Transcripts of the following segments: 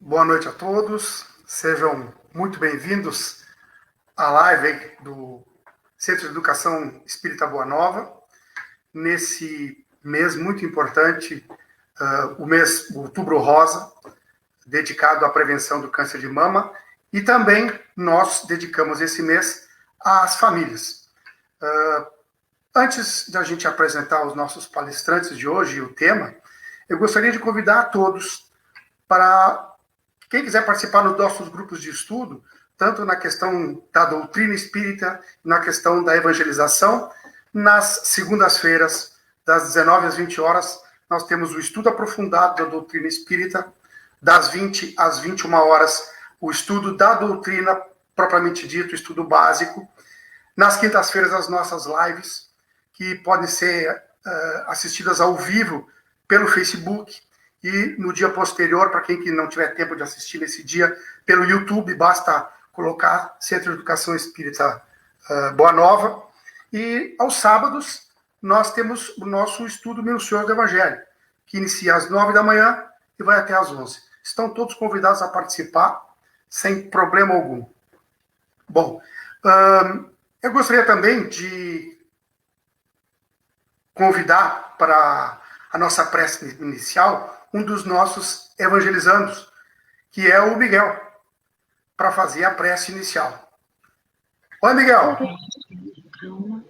Boa noite a todos, sejam muito bem-vindos à live do Centro de Educação Espírita Boa Nova, nesse mês muito importante, o mês Outubro Rosa, dedicado à prevenção do câncer de mama, e também nós dedicamos esse mês às famílias. Antes da gente apresentar os nossos palestrantes de hoje e o tema, eu gostaria de convidar a todos para quem quiser participar nos nossos grupos de estudo, tanto na questão da doutrina espírita, na questão da evangelização, nas segundas-feiras, das 19 às 20 horas, nós temos o estudo aprofundado da doutrina espírita, das 20 às 21 horas, o estudo da doutrina propriamente dito, o estudo básico. Nas quintas-feiras, as nossas lives, que podem ser assistidas ao vivo pelo Facebook, e no dia posterior, para quem que não tiver tempo de assistir nesse dia, pelo YouTube, basta colocar Centro de Educação Espírita Boa Nova. E aos sábados, nós temos o nosso estudo minucioso do Evangelho, que inicia às 9 da manhã e vai até às 11. Estão todos convidados a participar, sem problema algum. Bom, eu gostaria também de convidar para a nossa prece inicial um dos nossos evangelizandos, que é o Miguel, para fazer a prece inicial. Oi, Miguel. Calma.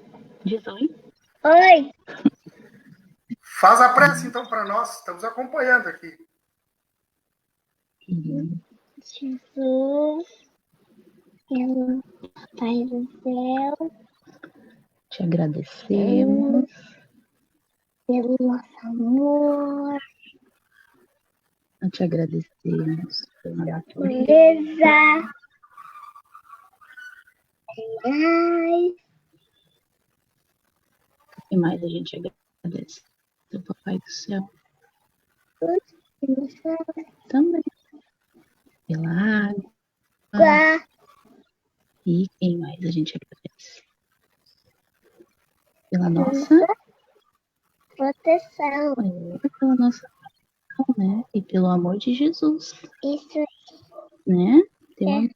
Diz oi. Oi. Faz a prece, então, para nós. Estamos acompanhando aqui. Jesus, pelo Pai do céu, te agradecemos pelo nosso amor, te agradecemos pela natureza, beleza, e mais a gente agradece do Papai do Céu também pela água. E quem mais a gente agradece? Pela nossa proteção. Pela nossa proteção, né? E pelo amor de Jesus. Isso né? Então,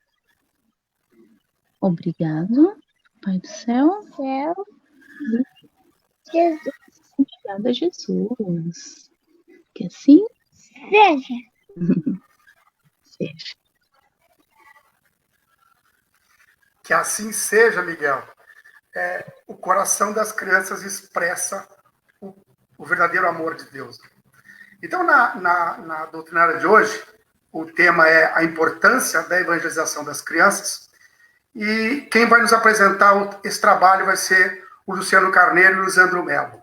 obrigado, Pai do Céu. Jesus. Obrigada, Jesus. Que assim seja. Seja. Que assim seja, Miguel. O coração das crianças expressa o verdadeiro amor de Deus. Então, na doutrinária de hoje, o tema é a importância da evangelização das crianças. E quem vai nos apresentar esse trabalho vai ser o Luciano Carneiro e o Lisandro Melo.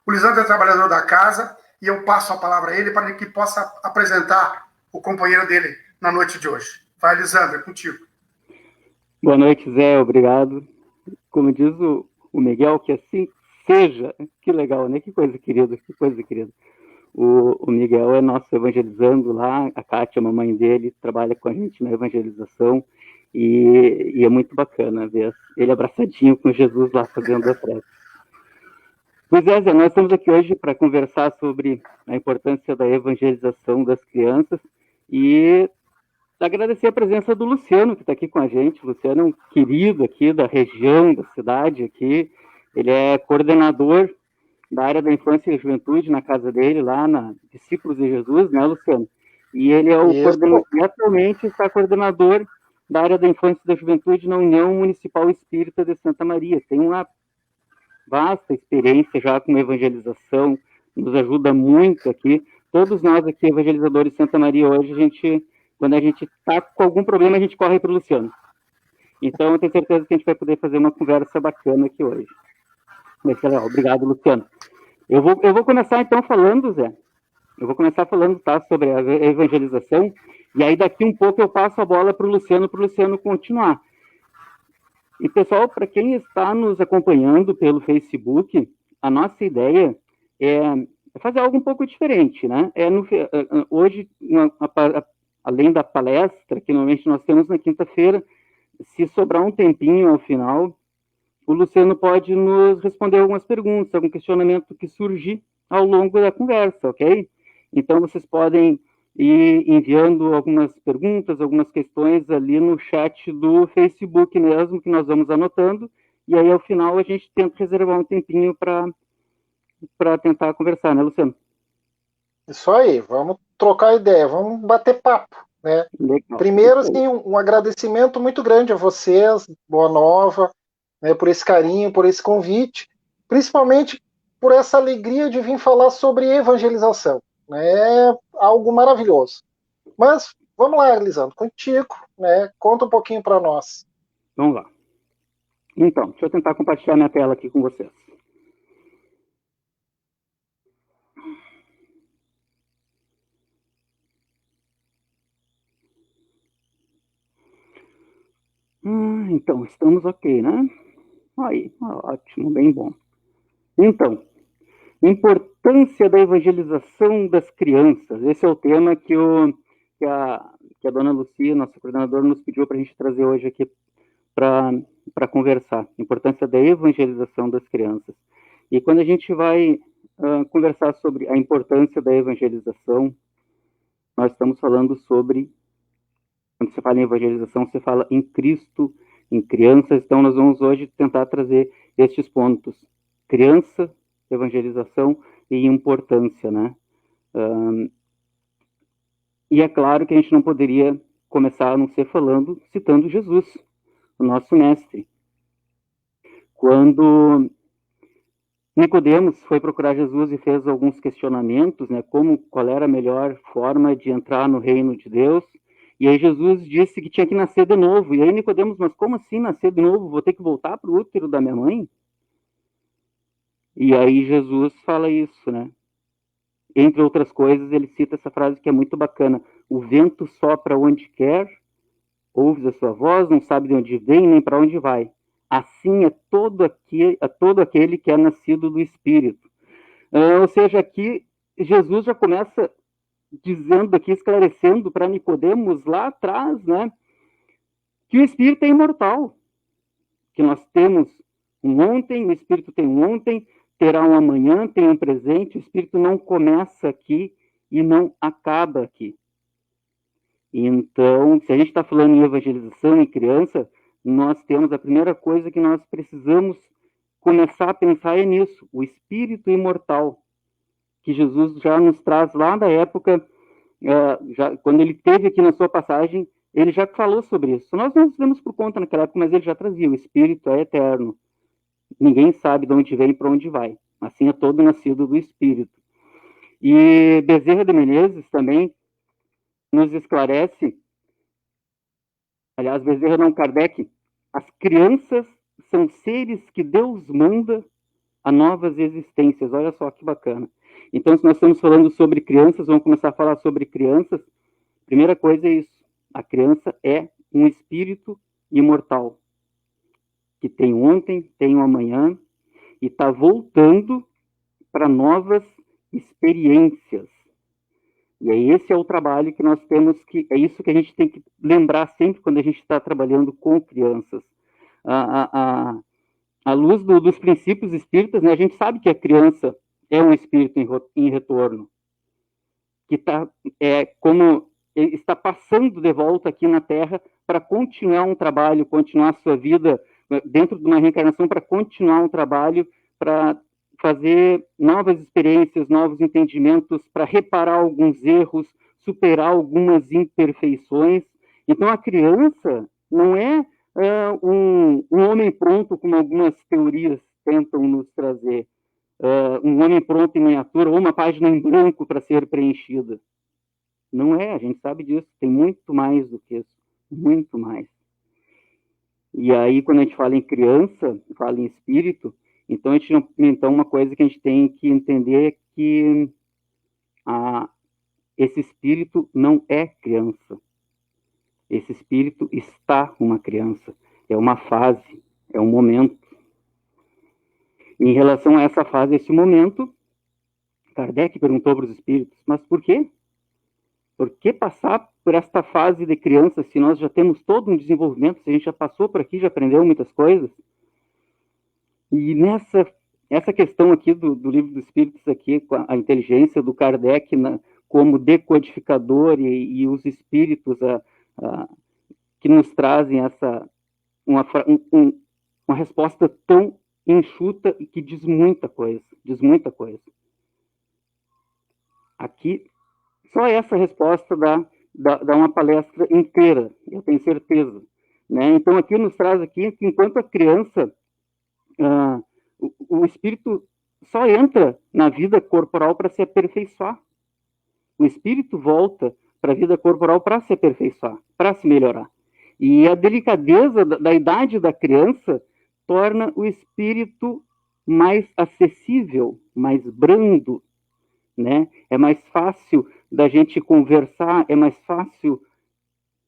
O Lisandro é trabalhador da casa e eu passo a palavra a ele para que possa apresentar o companheiro dele na noite de hoje. Vai, Lisandro, é contigo. Boa noite, Zé, obrigado. Como diz o Miguel, que assim seja. Que legal, né? Que coisa querida, que coisa querida. O Miguel é nosso evangelizando lá, a Kátia, a mamãe dele, trabalha com a gente na evangelização, e é muito bacana ver ele abraçadinho com Jesus lá fazendo a prece. Pois é, Zé, nós estamos aqui hoje para conversar sobre a importância da evangelização das crianças e agradecer a presença do Luciano, que está aqui com a gente. O Luciano é um querido aqui da região, da cidade aqui. Ele é coordenador da área da infância e juventude na casa dele, lá na Discípulos de Jesus, né, Luciano? E ele é o coordenador, e atualmente está coordenador da área da infância e da juventude na União Municipal Espírita de Santa Maria. Tem uma vasta experiência já com evangelização, nos ajuda muito aqui. Todos nós aqui, evangelizadores de Santa Maria, hoje, quando a gente está com algum problema, a gente corre para o Luciano. Então, eu tenho certeza que a gente vai poder fazer uma conversa bacana aqui hoje. Vai ser legal. Obrigado, Luciano. Eu vou começar, então, falando, Zé. Eu vou começar falando, tá, sobre a evangelização, e aí daqui um pouco eu passo a bola para o Luciano continuar. E, pessoal, para quem está nos acompanhando pelo Facebook, a nossa ideia é fazer algo um pouco diferente, né? Hoje, além da palestra, que normalmente nós temos na quinta-feira, se sobrar um tempinho ao final, o Luciano pode nos responder algumas perguntas, algum questionamento que surgir ao longo da conversa, ok? Então, vocês podem e enviando algumas perguntas, algumas questões ali no chat do Facebook mesmo, que nós vamos anotando, e aí ao final a gente tenta reservar um tempinho para tentar conversar, né, Luciano? Isso aí, vamos trocar ideia, vamos bater papo, né? Legal. Primeiro, assim, um agradecimento muito grande a vocês, Boa Nova, né, por esse carinho, por esse convite, principalmente por essa alegria de vir falar sobre evangelização. É algo maravilhoso. Mas vamos lá, Elisandro, contigo, né? Conta um pouquinho para nós. Vamos lá. Então, deixa eu tentar compartilhar minha tela aqui com vocês. Então, estamos ok, né? Aí, ótimo, bem bom. Então, importância da evangelização das crianças. Esse é o tema que a dona Lucia, nossa coordenadora, nos pediu para a gente trazer hoje aqui para conversar. Importância da evangelização das crianças. E quando a gente vai conversar sobre a importância da evangelização, nós estamos falando sobre, quando você fala em evangelização, você fala em Cristo, em crianças. Então, nós vamos hoje tentar trazer estes pontos. Criança, evangelização e importância, né? E é claro que a gente não poderia começar a não ser citando Jesus, o nosso mestre. Quando Nicodemos foi procurar Jesus e fez alguns questionamentos, né, qual era a melhor forma de entrar no reino de Deus, e aí Jesus disse que tinha que nascer de novo. E aí Nicodemos, mas como assim nascer de novo? Vou ter que voltar para o útero da minha mãe? E aí Jesus fala isso, né? Entre outras coisas, ele cita essa frase que é muito bacana: o vento sopra onde quer, ouves a sua voz, não sabe de onde vem nem para onde vai. Assim é todo aquele que é nascido do Espírito. Ou seja, aqui Jesus já começa dizendo aqui, esclarecendo para Nicodemos lá atrás, né, que o Espírito é imortal, que nós temos um ontem, o Espírito tem um ontem, terá um amanhã, tem um presente. O Espírito não começa aqui e não acaba aqui. Então, se a gente está falando em evangelização em criança, nós temos a primeira coisa que nós precisamos começar a pensar é nisso, o Espírito imortal, que Jesus já nos traz lá da época, quando ele teve aqui na sua passagem, ele já falou sobre isso. Nós não nos demos por conta naquela época, mas ele já trazia, o Espírito é eterno. Ninguém sabe de onde vem e para onde vai. Assim é todo nascido do Espírito. E Bezerra de Menezes também nos esclarece, aliás, Bezerra não, Kardec, as crianças são seres que Deus manda a novas existências. Olha só que bacana. Então, se nós estamos falando sobre crianças, vamos começar a falar sobre crianças. Primeira coisa é isso. A criança é um espírito imortal, que tem ontem, tem um amanhã, e está voltando para novas experiências. E aí esse é o trabalho que nós temos que... É isso que a gente tem que lembrar sempre quando a gente está trabalhando com crianças. À luz dos princípios espíritas, né, a gente sabe que a criança é um espírito em retorno, que está passando de volta aqui na Terra para continuar um trabalho, continuar a sua vida dentro de uma reencarnação, para continuar um trabalho, para fazer novas experiências, novos entendimentos, para reparar alguns erros, superar algumas imperfeições. Então, a criança não é um homem pronto, como algumas teorias tentam nos trazer, um homem pronto em miniatura, ou uma página em branco para ser preenchida. Não é, a gente sabe disso, tem muito mais do que isso, muito mais. E aí, quando a gente fala em criança, fala em espírito, então uma coisa que a gente tem que entender é que esse espírito não é criança. Esse espírito está uma criança. É uma fase, é um momento. Em relação a essa fase, esse momento, Kardec perguntou para os espíritos, mas por quê? Por que passar por esta fase de criança se nós já temos todo um desenvolvimento, se a gente já passou por aqui, já aprendeu muitas coisas? E essa questão aqui do Livro dos Espíritos, aqui, com a inteligência do Kardec, como decodificador e os espíritos que nos trazem uma resposta tão enxuta e que diz muita coisa. Aqui, só essa resposta dá uma palestra inteira, eu tenho certeza. Né? Então, aqui nos traz aqui que, enquanto a criança, o espírito só entra na vida corporal para se aperfeiçoar. O espírito volta para a vida corporal para se aperfeiçoar, para se melhorar. E a delicadeza da idade da criança torna o espírito mais acessível, mais brando, né? É mais fácil da gente conversar, é mais fácil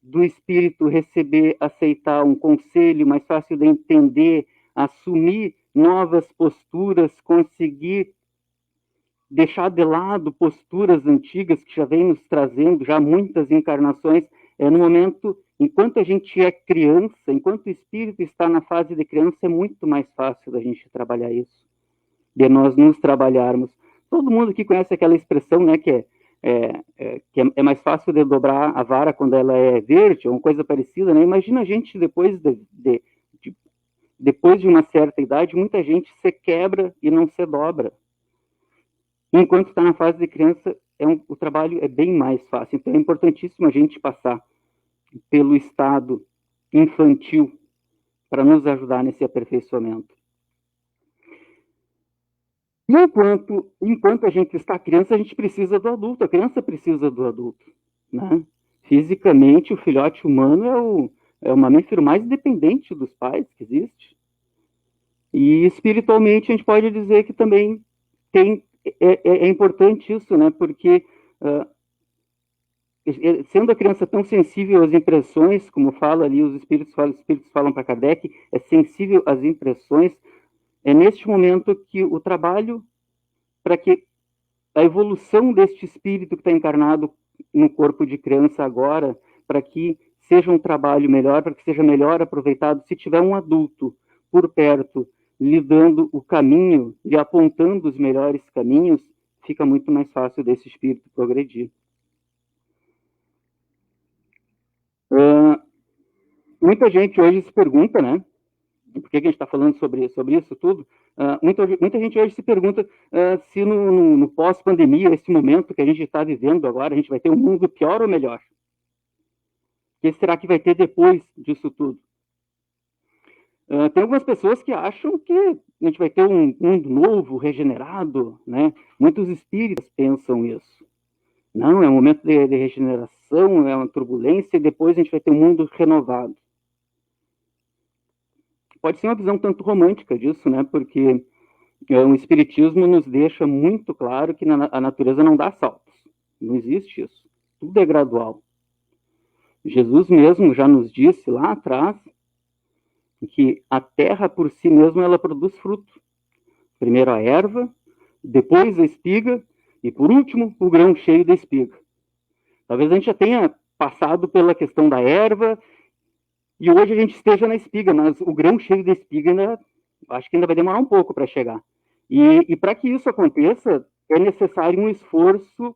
do espírito receber, aceitar um conselho, mais fácil de entender, assumir novas posturas, conseguir deixar de lado posturas antigas que já vem nos trazendo já muitas encarnações. No momento, enquanto a gente é criança, enquanto o espírito está na fase de criança, é muito mais fácil da gente trabalhar isso, de nós nos trabalharmos. Todo mundo aqui conhece aquela expressão, né, que é mais fácil de dobrar a vara quando ela é verde, ou uma coisa parecida, né? Imagina a gente depois de uma certa idade, muita gente se quebra e não se dobra. Enquanto está na fase de criança, o trabalho é bem mais fácil. Então é importantíssimo a gente passar pelo estado infantil para nos ajudar nesse aperfeiçoamento. E enquanto a gente está criança, a gente precisa do adulto, a criança precisa do adulto. Né? Fisicamente, o filhote humano é o mamífero mais dependente dos pais que existe. E espiritualmente, a gente pode dizer que também é importante isso, né? Porque sendo a criança tão sensível às impressões, como fala ali, os espíritos falam para Kardec, é sensível às impressões. É neste momento que o trabalho para que a evolução deste espírito que está encarnado no corpo de criança agora, para que seja um trabalho melhor, para que seja melhor aproveitado, se tiver um adulto por perto, lhe dando o caminho e apontando os melhores caminhos, fica muito mais fácil desse espírito progredir. Muita gente hoje se pergunta, né? Por que a gente está falando sobre isso tudo? Muita gente hoje se pergunta se no pós-pandemia, esse momento que a gente está vivendo agora, a gente vai ter um mundo pior ou melhor? O que será que vai ter depois disso tudo? Tem algumas pessoas que acham que a gente vai ter um mundo novo, regenerado, né? Muitos espíritas pensam isso. Não, é um momento de regeneração, é uma turbulência, e depois a gente vai ter um mundo renovado. Pode ser uma visão tanto romântica disso, né? Porque o Espiritismo nos deixa muito claro que a natureza não dá saltos. Não existe isso. Tudo é gradual. Jesus mesmo já nos disse lá atrás que a terra por si mesma ela produz fruto. Primeiro a erva, depois a espiga e por último o grão cheio da espiga. Talvez a gente já tenha passado pela questão da erva e hoje a gente esteja na espiga, mas o grão cheio da espiga acho que ainda vai demorar um pouco para chegar. E para que isso aconteça, é necessário um esforço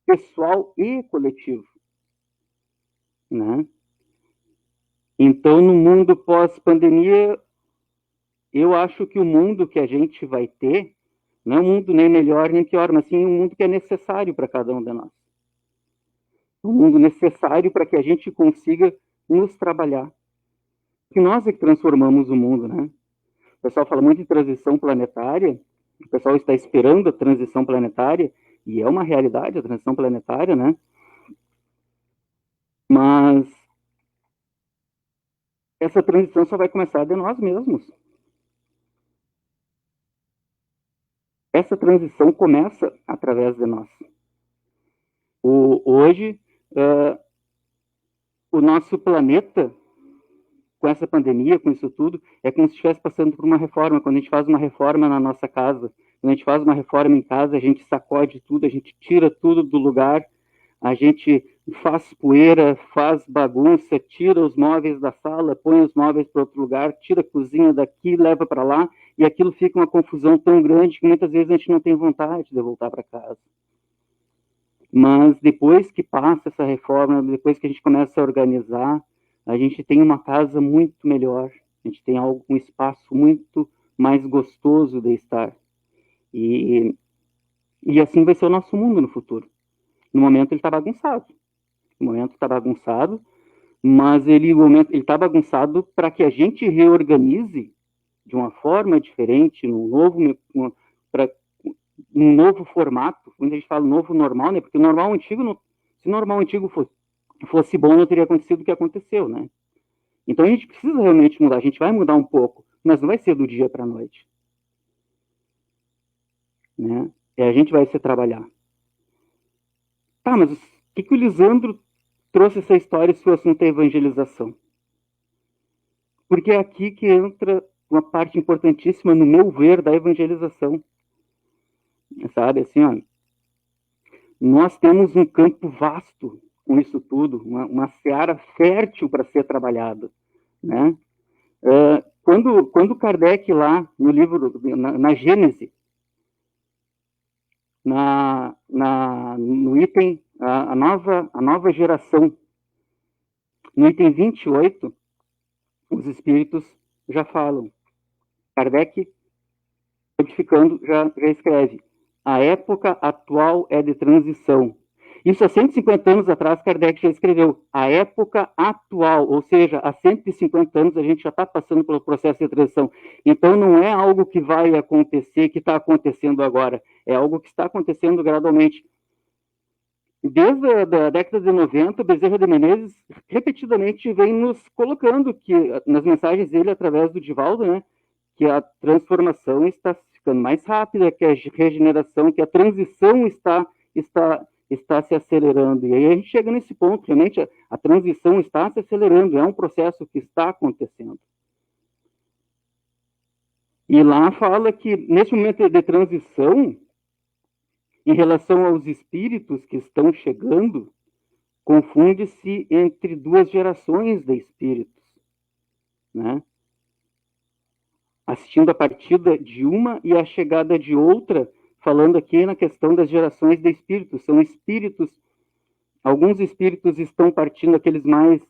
pessoal e coletivo. Né? Então, no mundo pós-pandemia, eu acho que o mundo que a gente vai ter não é um mundo nem melhor nem pior, mas sim um mundo que é necessário para cada um de nós. Um mundo necessário para que a gente consiga nos trabalhar. Porque nós é que transformamos o mundo, né? O pessoal fala muito de transição planetária, o pessoal está esperando a transição planetária, e é uma realidade a transição planetária, né? Mas essa transição só vai começar de nós mesmos. Essa transição começa através de nós. Hoje, o nosso planeta, com essa pandemia, com isso tudo, é como se estivesse passando por uma reforma. Quando a gente faz uma reforma na nossa casa, quando a gente faz uma reforma em casa, a gente sacode tudo, a gente tira tudo do lugar, a gente faz poeira, faz bagunça, tira os móveis da sala, põe os móveis para outro lugar, tira a cozinha daqui, leva para lá, e aquilo fica uma confusão tão grande que muitas vezes a gente não tem vontade de voltar para casa. Mas depois que passa essa reforma, depois que a gente começa a organizar, a gente tem uma casa muito melhor, a gente tem um espaço muito mais gostoso de estar. E assim vai ser o nosso mundo no futuro. No momento ele está bagunçado. No momento está bagunçado, mas ele está bagunçado para que a gente reorganize de uma forma diferente, num novo formato. Quando a gente fala novo normal, né? Porque o normal antigo, se o normal antigo fosse bom, não teria acontecido o que aconteceu, né? Então a gente precisa realmente mudar. A gente vai mudar um pouco, mas não vai ser do dia para a noite, né? A gente vai se trabalhar. Tá, mas o que o Lisandro trouxe essa história se o assunto é evangelização? Porque é aqui que entra uma parte importantíssima, no meu ver, da evangelização. Sabe, assim, ó, nós temos um campo vasto com isso tudo, uma seara fértil para ser trabalhada, né? Quando Kardec, lá no livro, na Gênese, no item, a nova geração, no item 28, os espíritos já falam. Kardec, codificando, já escreve: a época atual é de transição. Isso há 150 anos atrás, Kardec já escreveu: a época atual, ou seja, há 150 anos a gente já está passando pelo processo de transição. Então não é algo que vai acontecer, que está acontecendo agora, é algo que está acontecendo gradualmente. Desde a década de 90, Bezerra de Menezes repetidamente vem nos colocando, que nas mensagens dele, através do Divaldo, né, que a transformação está ficando mais rápida, que a regeneração, que a transição está se acelerando. E aí a gente chega nesse ponto, realmente a transição está se acelerando, é um processo que está acontecendo. E lá fala que, nesse momento de transição, em relação aos espíritos que estão chegando, confunde-se entre duas gerações de espíritos, né? Assistindo a partida de uma e a chegada de outra, falando aqui na questão das gerações de espíritos. São espíritos, alguns espíritos estão partindo, aqueles mais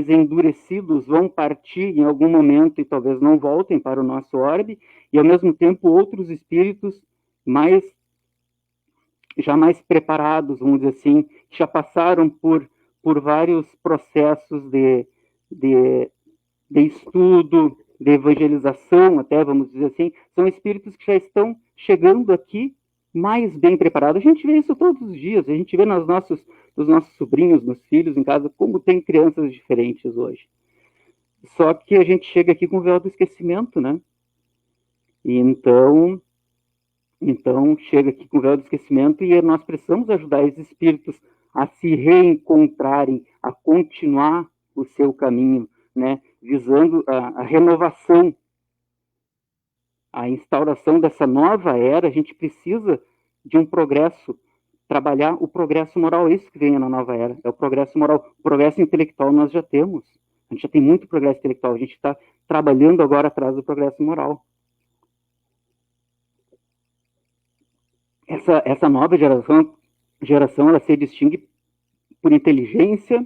endurecidos vão partir em algum momento e talvez não voltem para o nosso orbe, e ao mesmo tempo outros espíritos já mais preparados, vamos dizer assim, que já passaram por vários processos de estudo, de evangelização, até, vamos dizer assim, são espíritos que já estão chegando aqui mais bem preparados. A gente vê isso todos os dias, a gente vê nos nossos sobrinhos, nos filhos em casa, como tem crianças diferentes hoje. Só que a gente chega aqui com o véu do esquecimento, né? E então chega aqui com o véu do esquecimento e nós precisamos ajudar esses espíritos a se reencontrarem, a continuar o seu caminho, né? Visando a renovação, a instauração dessa nova era. A gente precisa de um progresso, trabalhar o progresso moral, isso que vem na nova era, é o progresso moral. O progresso intelectual nós já temos, a gente já tem muito progresso intelectual, a gente está trabalhando agora atrás do progresso moral. Essa nova geração ela se distingue por inteligência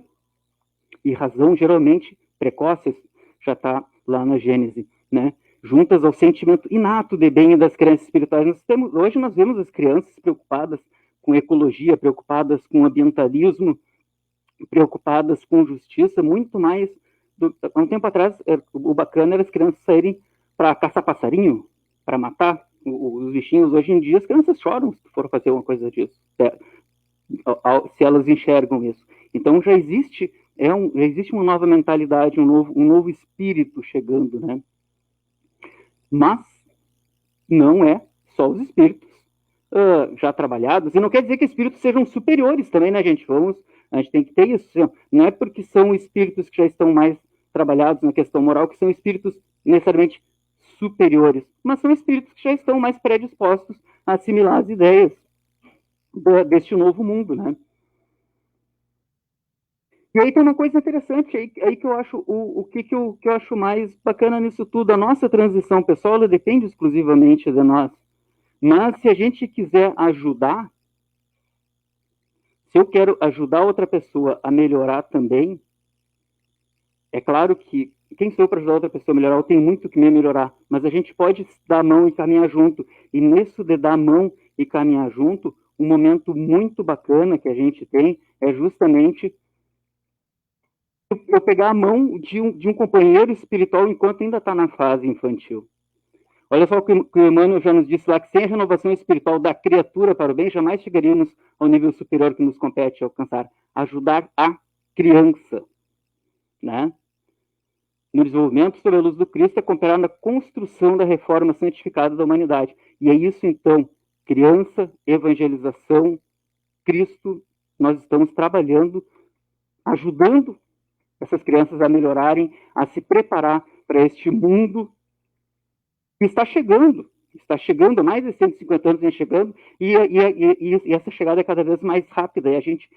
e razão, geralmente precoces, já está lá na Gênese, né? Juntas ao sentimento inato de bem das crianças espirituais. Hoje nós vemos as crianças preocupadas com ecologia, preocupadas com ambientalismo, preocupadas com justiça, muito mais. Há um tempo atrás, o bacana era as crianças saírem para caçar passarinho, para matar os bichinhos. Hoje em dia as crianças choram se for fazer uma coisa disso, se elas enxergam isso. Então já existe uma nova mentalidade, um novo espírito chegando, né? Mas não é só os espíritos já trabalhados, e não quer dizer que espíritos sejam superiores também, né, gente? A gente tem que ter isso. Não é porque são espíritos que já estão mais trabalhados na questão moral que são espíritos necessariamente superiores, mas são espíritos que já estão mais predispostos a assimilar as ideias deste novo mundo, né? E aí tem uma coisa interessante aí que eu acho, o que eu acho mais bacana nisso tudo. A nossa transição pessoal, ela depende exclusivamente de nós. Mas se a gente quiser ajudar, Se eu quero ajudar outra pessoa a melhorar também, é claro que quem sou eu para ajudar outra pessoa a melhorar? Eu tenho muito que me melhorar, mas a gente pode dar a mão e caminhar junto. E nisso de dar a mão e caminhar junto, um momento muito bacana que a gente tem é justamente eu pegar a mão de um companheiro espiritual enquanto ainda está na fase infantil. Olha só o que o Emmanuel já nos disse lá, que sem a renovação espiritual da criatura para o bem, jamais chegaríamos ao nível superior que nos compete alcançar. Ajudar a criança, né? No desenvolvimento sob a luz do Cristo é cooperar na construção da reforma santificada da humanidade. E é isso, então, criança, evangelização, Cristo, nós estamos trabalhando, ajudando essas crianças a melhorarem, a se preparar para este mundo que está chegando, mais de 150 anos vem chegando, e essa chegada é cada vez mais rápida, e a gente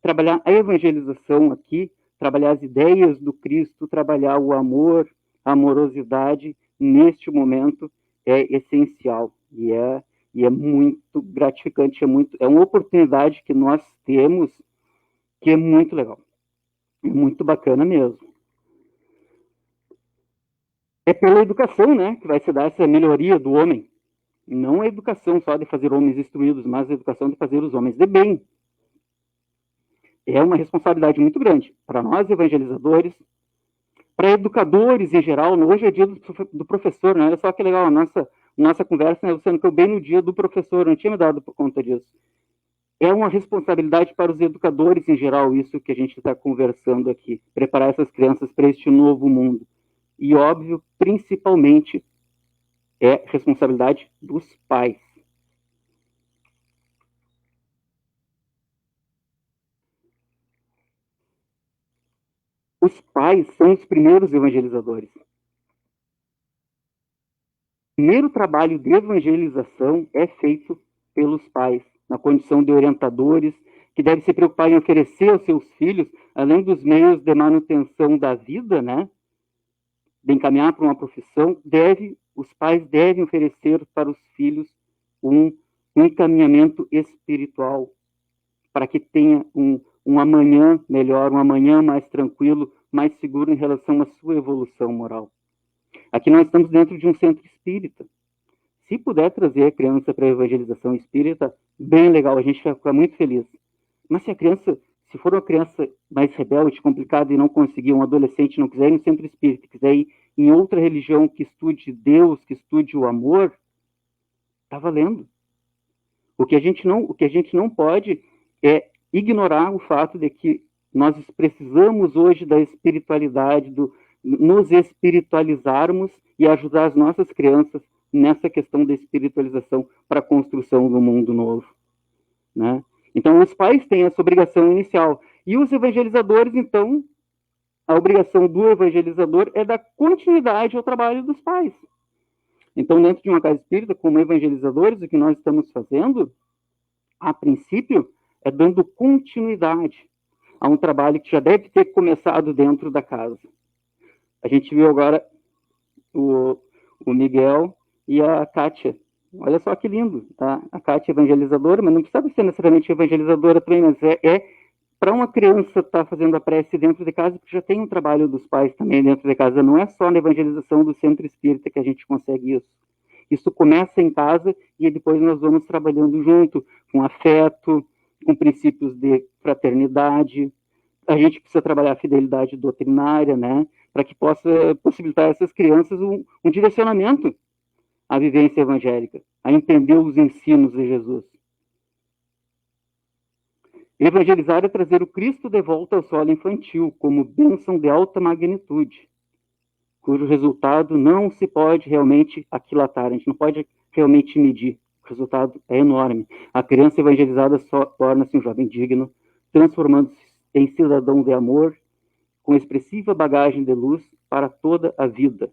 trabalhar a evangelização aqui, trabalhar as ideias do Cristo, trabalhar o amor, a amorosidade, neste momento, é essencial, e é muito gratificante, é uma oportunidade que nós temos, que é muito legal, é muito bacana mesmo. É pela educação, né, que vai se dar essa melhoria do homem. Não a educação só de fazer homens instruídos, mas a educação de fazer os homens de bem. É uma responsabilidade muito grande para nós evangelizadores, para educadores em geral. Hoje é dia do professor, né? Olha só que legal a nossa conversa, né, Luciano, que eu bem no dia do professor, não tinha me dado por conta disso. É uma responsabilidade para os educadores em geral, isso que a gente está conversando aqui, preparar essas crianças para este novo mundo. E, óbvio, principalmente, é responsabilidade dos pais. Os pais são os primeiros evangelizadores. O primeiro trabalho de evangelização é feito pelos pais, na condição de orientadores, que devem se preocupar em oferecer aos seus filhos, além dos meios de manutenção da vida, né, de encaminhar para uma profissão, os pais devem oferecer para os filhos um encaminhamento espiritual, para que tenha um amanhã melhor, um amanhã mais tranquilo, mais seguro em relação à sua evolução moral. Aqui nós estamos dentro de um centro espírita. Se puder trazer a criança para a evangelização espírita, bem legal, a gente vai ficar muito feliz. Mas se for uma criança mais rebelde, complicada e não conseguir, um adolescente não quiser ir no centro espírita, quiser ir em outra religião que estude Deus, que estude o amor, está valendo. O que a gente não pode é ignorar o fato de que nós precisamos hoje da espiritualidade, nos espiritualizarmos e ajudar as nossas crianças nessa questão da espiritualização para a construção do mundo novo, né? Então, os pais têm essa obrigação inicial. E os evangelizadores, então, a obrigação do evangelizador é dar continuidade ao trabalho dos pais. Então, dentro de uma casa espírita, como evangelizadores, o que nós estamos fazendo, a princípio, é dando continuidade a um trabalho que já deve ter começado dentro da casa. A gente viu agora o Miguel e a Kátia. Olha só que lindo, tá? A Kátia é evangelizadora, mas não precisa ser necessariamente evangelizadora também, mas para uma criança estar fazendo a prece dentro de casa, porque já tem um trabalho dos pais também dentro de casa, não é só na evangelização do centro espírita que a gente consegue isso. Isso começa em casa e depois nós vamos trabalhando junto, com afeto, com princípios de fraternidade. A gente precisa trabalhar a fidelidade doutrinária, né? Para que possa possibilitar a essas crianças um direcionamento à vivência evangélica, a entender os ensinos de Jesus. Evangelizar é trazer o Cristo de volta ao solo infantil, como bênção de alta magnitude, cujo resultado não se pode realmente aquilatar, a gente não pode realmente medir. O resultado é enorme. A criança evangelizada só torna-se um jovem digno, transformando-se em cidadão de amor, com expressiva bagagem de luz para toda a vida,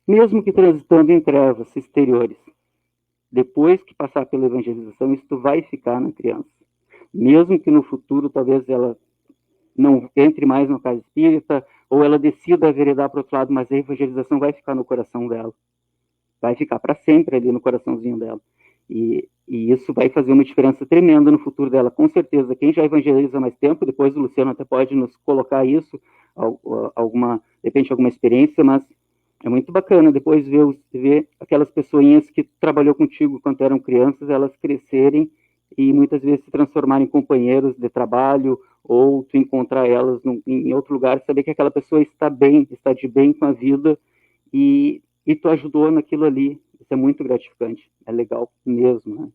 mesmo que transitando em trevas exteriores. Depois que passar pela evangelização, isto vai ficar na criança. Mesmo que no futuro, talvez ela não entre mais no casa espírita, ou ela decida veredar para o outro lado, mas a evangelização vai ficar no coração dela. Vai ficar para sempre ali no coraçãozinho dela. E isso vai fazer uma diferença tremenda no futuro dela, com certeza. Quem já evangeliza há mais tempo, depois o Luciano até pode nos colocar isso, de repente alguma experiência, mas é muito bacana depois ver aquelas pessoinhas que trabalhou contigo quando eram crianças, elas crescerem e muitas vezes se transformarem em companheiros de trabalho, ou tu encontrar elas em outro lugar, saber que aquela pessoa está bem, está de bem com a vida, e tu ajudou naquilo ali. Isso é muito gratificante, é legal mesmo, né?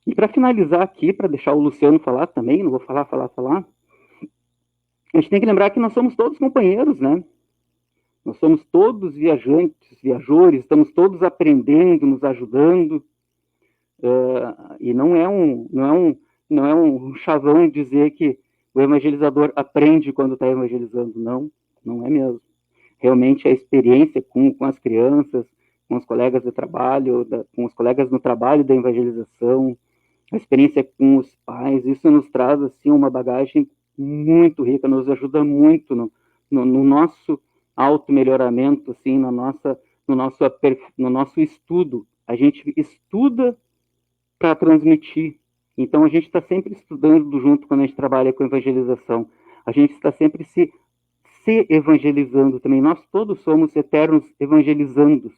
E para finalizar aqui, para deixar o Luciano falar também, não vou falar, a gente tem que lembrar que nós somos todos companheiros, né? Nós somos todos viajores, estamos todos aprendendo, nos ajudando, e não é um chavão dizer que o evangelizador aprende quando está evangelizando, não é mesmo. Realmente a experiência com as crianças, com os colegas de trabalho, com os colegas no trabalho da evangelização, a experiência com os pais, isso nos traz assim uma bagagem muito rica, nos ajuda muito no nosso auto-melhoramento, assim, no nosso estudo. A gente estuda para transmitir. Então a gente está sempre estudando junto quando a gente trabalha com evangelização. A gente está sempre se evangelizando também. Nós todos somos eternos evangelizandos.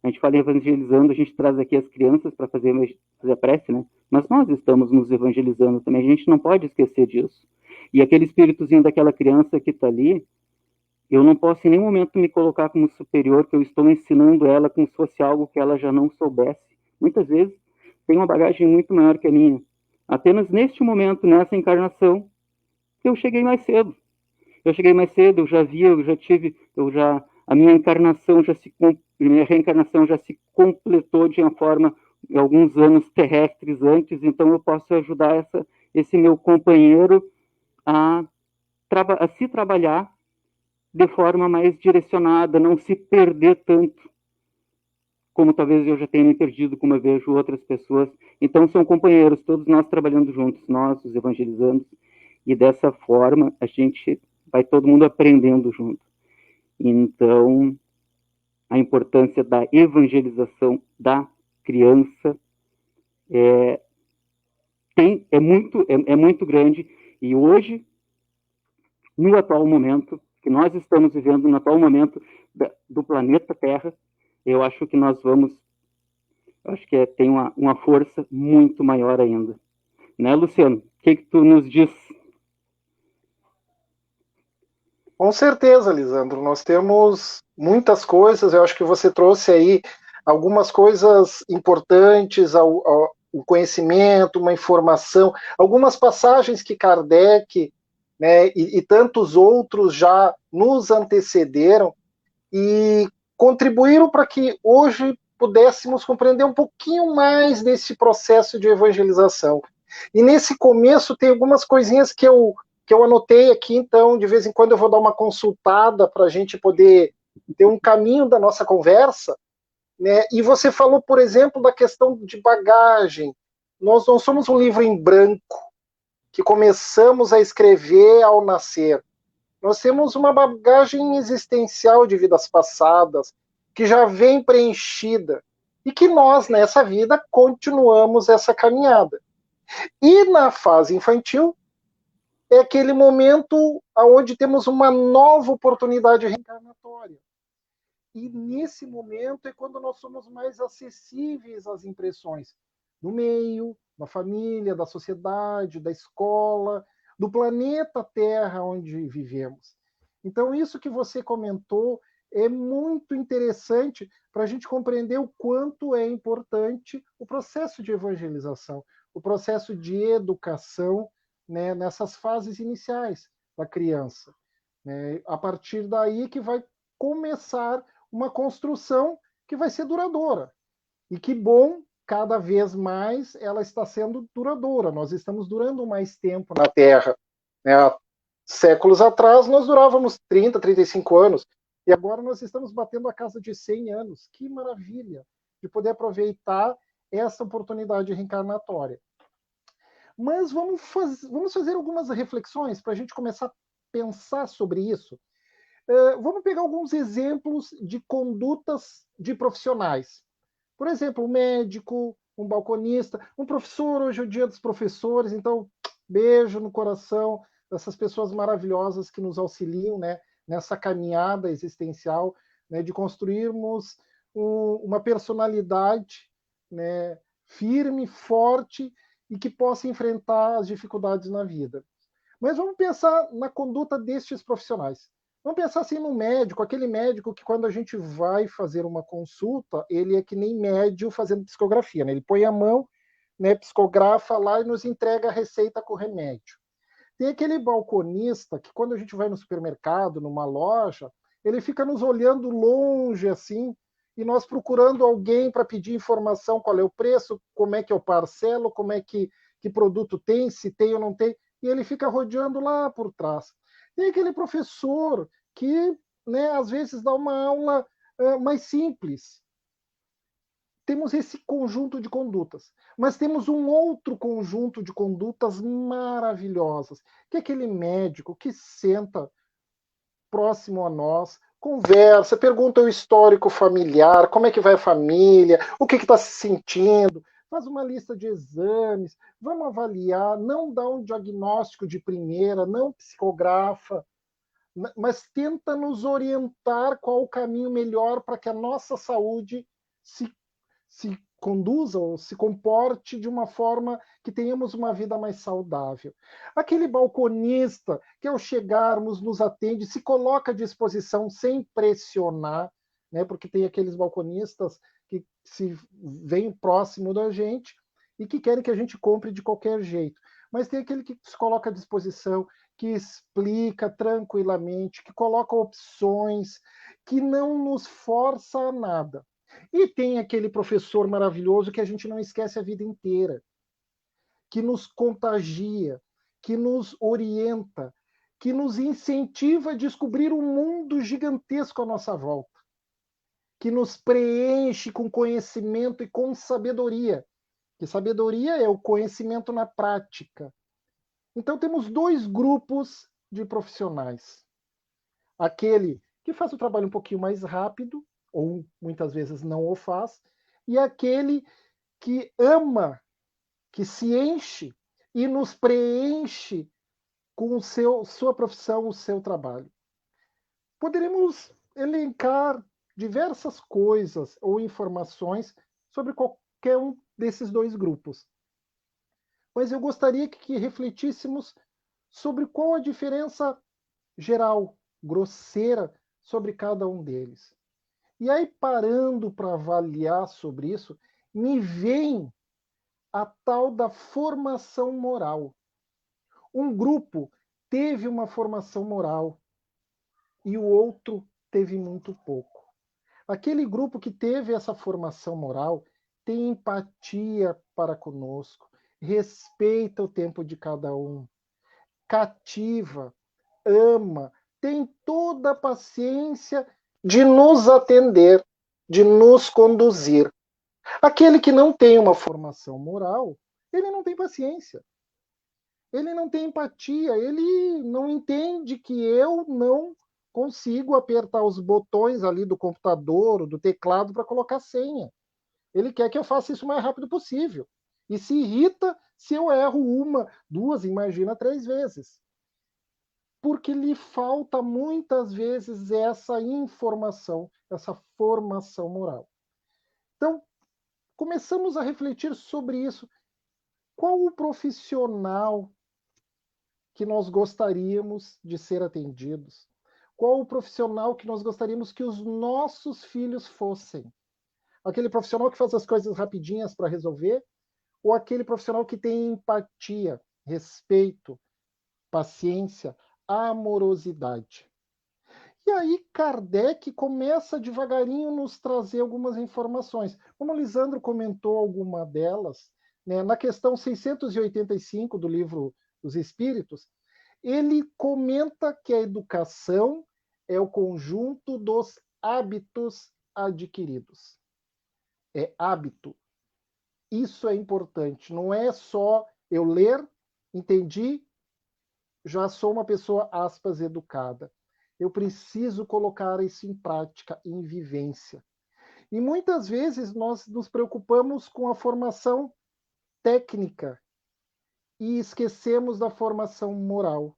A gente fala em evangelizando, a gente traz aqui as crianças para fazer a prece, né? Mas nós estamos nos evangelizando também. A gente não pode esquecer disso. E aquele espíritozinho daquela criança que está ali, eu não posso em nenhum momento me colocar como superior, que eu estou ensinando ela como se fosse algo que ela já não soubesse. Muitas vezes tem uma bagagem muito maior que a minha. Apenas neste momento, nessa encarnação, eu cheguei mais cedo. A minha reencarnação já se completou de uma forma, alguns anos terrestres antes, então eu posso ajudar esse meu companheiro a se trabalhar de forma mais direcionada, não se perder tanto, como talvez eu já tenha me perdido, como eu vejo outras pessoas. Então são companheiros, todos nós trabalhando juntos, nós, os evangelizandos, e dessa forma a gente vai todo mundo aprendendo junto. Então, a importância da evangelização da criança é muito grande, e hoje, no atual momento, que nós estamos vivendo, no atual momento do planeta Terra, eu acho que tem uma força muito maior ainda. Né, Luciano? O que tu nos diz? Com certeza, Lisandro, nós temos muitas coisas, eu acho que você trouxe aí algumas coisas importantes, o conhecimento, uma informação, algumas passagens que Kardec, né, e tantos outros já nos antecederam e contribuíram para que hoje pudéssemos compreender um pouquinho mais desse processo de evangelização. E nesse começo tem algumas coisinhas que eu anotei aqui, então, de vez em quando eu vou dar uma consultada para a gente poder ter um caminho da nossa conversa, né? E você falou, por exemplo, da questão de bagagem. Nós não somos um livro em branco que começamos a escrever ao nascer. Nós temos uma bagagem existencial de vidas passadas que já vem preenchida e que nós, nessa vida, continuamos essa caminhada. E na fase infantil, é aquele momento onde temos uma nova oportunidade reencarnatória. E nesse momento é quando nós somos mais acessíveis às impressões do meio, da família, da sociedade, da escola, do planeta Terra onde vivemos. Então, isso que você comentou é muito interessante para a gente compreender o quanto é importante o processo de evangelização, o processo de educação, né, nessas fases iniciais da criança. Né? A partir daí que vai começar uma construção que vai ser duradoura. E que bom, cada vez mais ela está sendo duradoura. Nós estamos durando mais tempo na Terra. Né? Há séculos atrás nós durávamos 30, 35 anos. E agora nós estamos batendo a casa de 100 anos. Que maravilha de poder aproveitar essa oportunidade reencarnatória. Mas vamos fazer algumas reflexões para a gente começar a pensar sobre isso. Vamos pegar alguns exemplos de condutas de profissionais. Por exemplo, um médico, um balconista, um professor, hoje é o dia dos professores, então beijo no coração dessas pessoas maravilhosas que nos auxiliam, né, nessa caminhada existencial, né, de construirmos uma personalidade, né, firme, forte e que possa enfrentar as dificuldades na vida. Mas vamos pensar na conduta destes profissionais. Vamos pensar assim no médico, aquele médico que quando a gente vai fazer uma consulta, ele é que nem médio fazendo psicografia, né? Ele põe a mão, né, psicografa lá e nos entrega a receita com o remédio. Tem aquele balconista que quando a gente vai no supermercado, numa loja, ele fica nos olhando longe assim, e nós procurando alguém para pedir informação, qual é o preço, como é que eu parcelo, como é que produto tem, se tem ou não tem, e ele fica rodeando lá por trás. Tem aquele professor que, né, às vezes dá uma aula mais simples. Temos esse conjunto de condutas, mas temos um outro conjunto de condutas maravilhosas, que é aquele médico que senta próximo a nós, conversa, pergunta o histórico familiar, como é que vai a família, o que está se sentindo, faz uma lista de exames, vamos avaliar, não dá um diagnóstico de primeira, não psicografa, mas tenta nos orientar qual o caminho melhor para que a nossa saúde se conduza ou se comporte de uma forma que tenhamos uma vida mais saudável. Aquele balconista que ao chegarmos nos atende, se coloca à disposição sem pressionar, né? Porque tem aqueles balconistas que se vêm próximo da gente e que querem que a gente compre de qualquer jeito. Mas tem aquele que se coloca à disposição, que explica tranquilamente, que coloca opções, que não nos força a nada. E tem aquele professor maravilhoso que a gente não esquece a vida inteira, que nos contagia, que nos orienta, que nos incentiva a descobrir um mundo gigantesco à nossa volta, que nos preenche com conhecimento e com sabedoria. Que sabedoria é o conhecimento na prática. Então temos dois grupos de profissionais. Aquele que faz o trabalho um pouquinho mais rápido, ou muitas vezes não o faz, e aquele que ama, que se enche e nos preenche com sua profissão, o seu trabalho. Poderemos elencar diversas coisas ou informações sobre qualquer um desses dois grupos. Mas eu gostaria que refletíssemos sobre qual a diferença geral, grosseira, sobre cada um deles. E aí, parando para avaliar sobre isso, me vem a tal da formação moral. Um grupo teve uma formação moral e o outro teve muito pouco. Aquele grupo que teve essa formação moral tem empatia para conosco, respeita o tempo de cada um, cativa, ama, tem toda a paciência de nos atender, de nos conduzir. Aquele que não tem uma formação moral, ele não tem paciência. Ele não tem empatia, ele não entende que eu não consigo apertar os botões ali do computador, do teclado para colocar senha. Ele quer que eu faça isso o mais rápido possível. E se irrita se eu erro uma, duas, imagina 3 vezes. Porque lhe falta muitas vezes essa informação, essa formação moral. Então, começamos a refletir sobre isso. Qual o profissional que nós gostaríamos de ser atendidos? Qual o profissional que nós gostaríamos que os nossos filhos fossem? Aquele profissional que faz as coisas rapidinhas para resolver? Ou aquele profissional que tem empatia, respeito, paciência, amorosidade? E aí Kardec começa devagarinho nos trazer algumas informações. Como o Lisandro comentou alguma delas, né, na questão 685 do livro dos Espíritos, ele comenta que a educação é o conjunto dos hábitos adquiridos. É hábito. Isso é importante. Não é só eu ler, entendi, já sou uma pessoa, aspas, educada. Eu preciso colocar isso em prática, em vivência. E muitas vezes nós nos preocupamos com a formação técnica e esquecemos da formação moral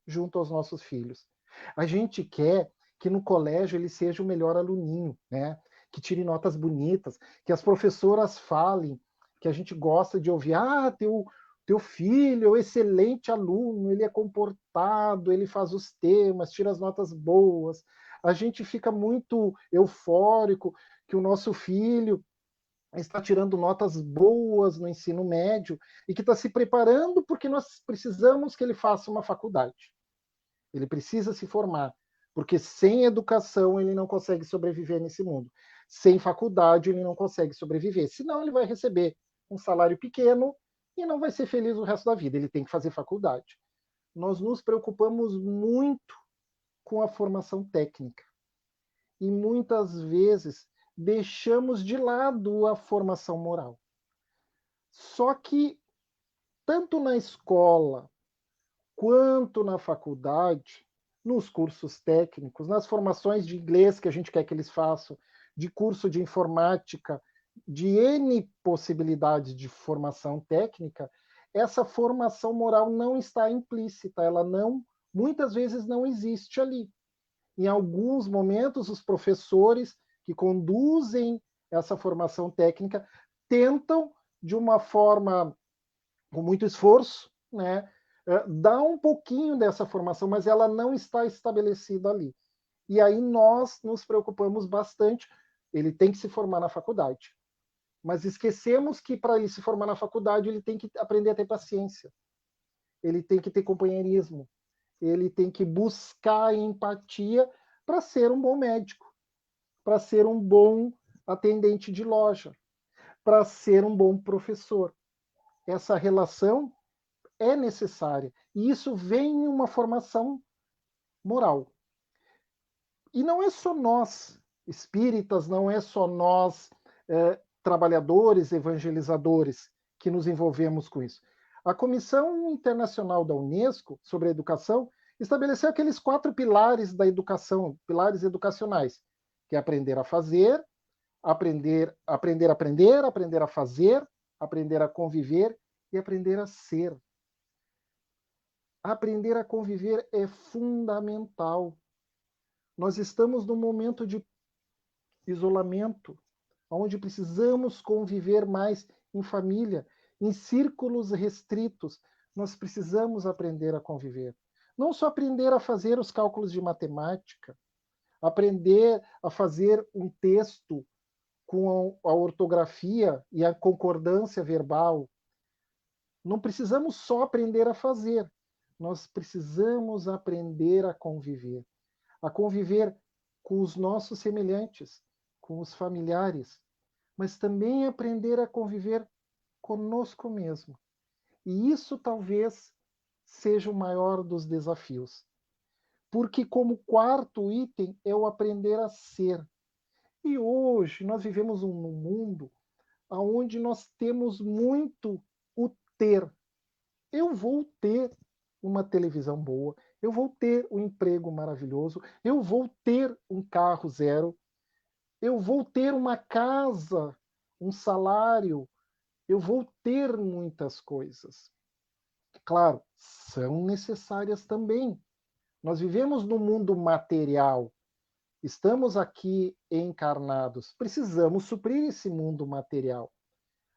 junto aos nossos filhos. A gente quer que no colégio ele seja o melhor aluninho, né? Que tire notas bonitas, que as professoras falem, que a gente gosta de ouvir, teu filho é um excelente aluno, ele é comportado, ele faz os temas, tira as notas boas. A gente fica muito eufórico que o nosso filho está tirando notas boas no ensino médio e que está se preparando porque nós precisamos que ele faça uma faculdade. Ele precisa se formar, porque sem educação ele não consegue sobreviver nesse mundo. Sem faculdade ele não consegue sobreviver, senão ele vai receber um salário pequeno e não vai ser feliz o resto da vida. Ele tem que fazer faculdade. Nós nos preocupamos muito com a formação técnica e muitas vezes deixamos de lado a formação moral. Só que, tanto na escola quanto na faculdade, nos cursos técnicos, nas formações de inglês que a gente quer que eles façam, de curso de informática, de N possibilidades de formação técnica, essa formação moral não está implícita, ela não, muitas vezes não existe ali. Em alguns momentos, os professores que conduzem essa formação técnica tentam, de uma forma com muito esforço, né, dar um pouquinho dessa formação, mas ela não está estabelecida ali. E aí nós nos preocupamos bastante. Ele tem que se formar na faculdade, mas esquecemos que para ele se formar na faculdade ele tem que aprender a ter paciência, ele tem que ter companheirismo, ele tem que buscar empatia para ser um bom médico, para ser um bom atendente de loja, para ser um bom professor. Essa relação é necessária. E isso vem em uma formação moral. E não é só nós, espíritas, não é só nós, trabalhadores, evangelizadores, que nos envolvemos com isso. A Comissão Internacional da Unesco sobre a Educação estabeleceu aqueles 4 pilares da educação, pilares educacionais, que é aprender a fazer, aprender a fazer, aprender a conviver e aprender a ser. Aprender a conviver é fundamental. Nós estamos num momento de isolamento, onde precisamos conviver mais em família, em círculos restritos. Nós precisamos aprender a conviver. Não só aprender a fazer os cálculos de matemática, aprender a fazer um texto com a ortografia e a concordância verbal. Não precisamos só aprender a fazer, nós precisamos aprender a conviver com os nossos semelhantes, com os familiares, mas também aprender a conviver conosco mesmo. E isso talvez seja o maior dos desafios. Porque como 4º item é o aprender a ser. E hoje nós vivemos num mundo onde nós temos muito o ter. Eu vou ter uma televisão boa, eu vou ter um emprego maravilhoso, eu vou ter um carro zero, eu vou ter uma casa, um salário, eu vou ter muitas coisas. Claro, são necessárias também. Nós vivemos no mundo material, estamos aqui encarnados, precisamos suprir esse mundo material,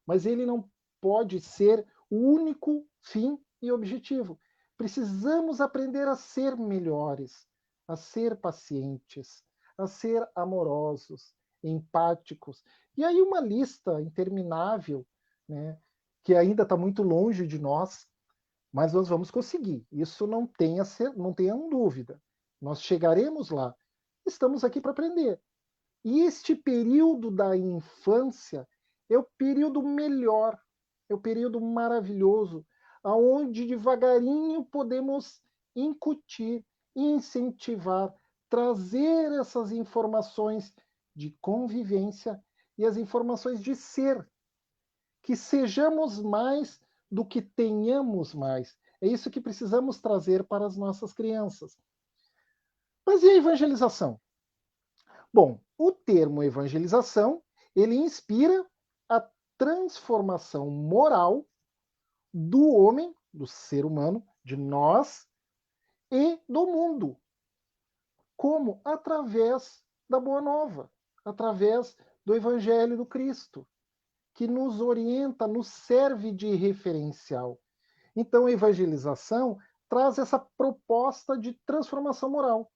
mas ele não pode ser o único fim e objetivo. Precisamos aprender a ser melhores, a ser pacientes, a ser amorosos, empáticos. E aí uma lista interminável, né, que ainda está muito longe de nós, mas nós vamos conseguir. Isso não tenham dúvida. Nós chegaremos lá. Estamos aqui para aprender. E este período da infância é o período melhor, é o período maravilhoso, aonde devagarinho podemos incutir, incentivar, trazer essas informações de convivência e as informações de ser, que sejamos mais do que tenhamos mais. É isso que precisamos trazer para as nossas crianças. Mas e a evangelização? Bom, o termo evangelização, ele inspira a transformação moral do homem, do ser humano, de nós e do mundo. Como? Através da Boa Nova, através do Evangelho do Cristo, que nos orienta, nos serve de referencial. Então, a evangelização traz essa proposta de transformação moral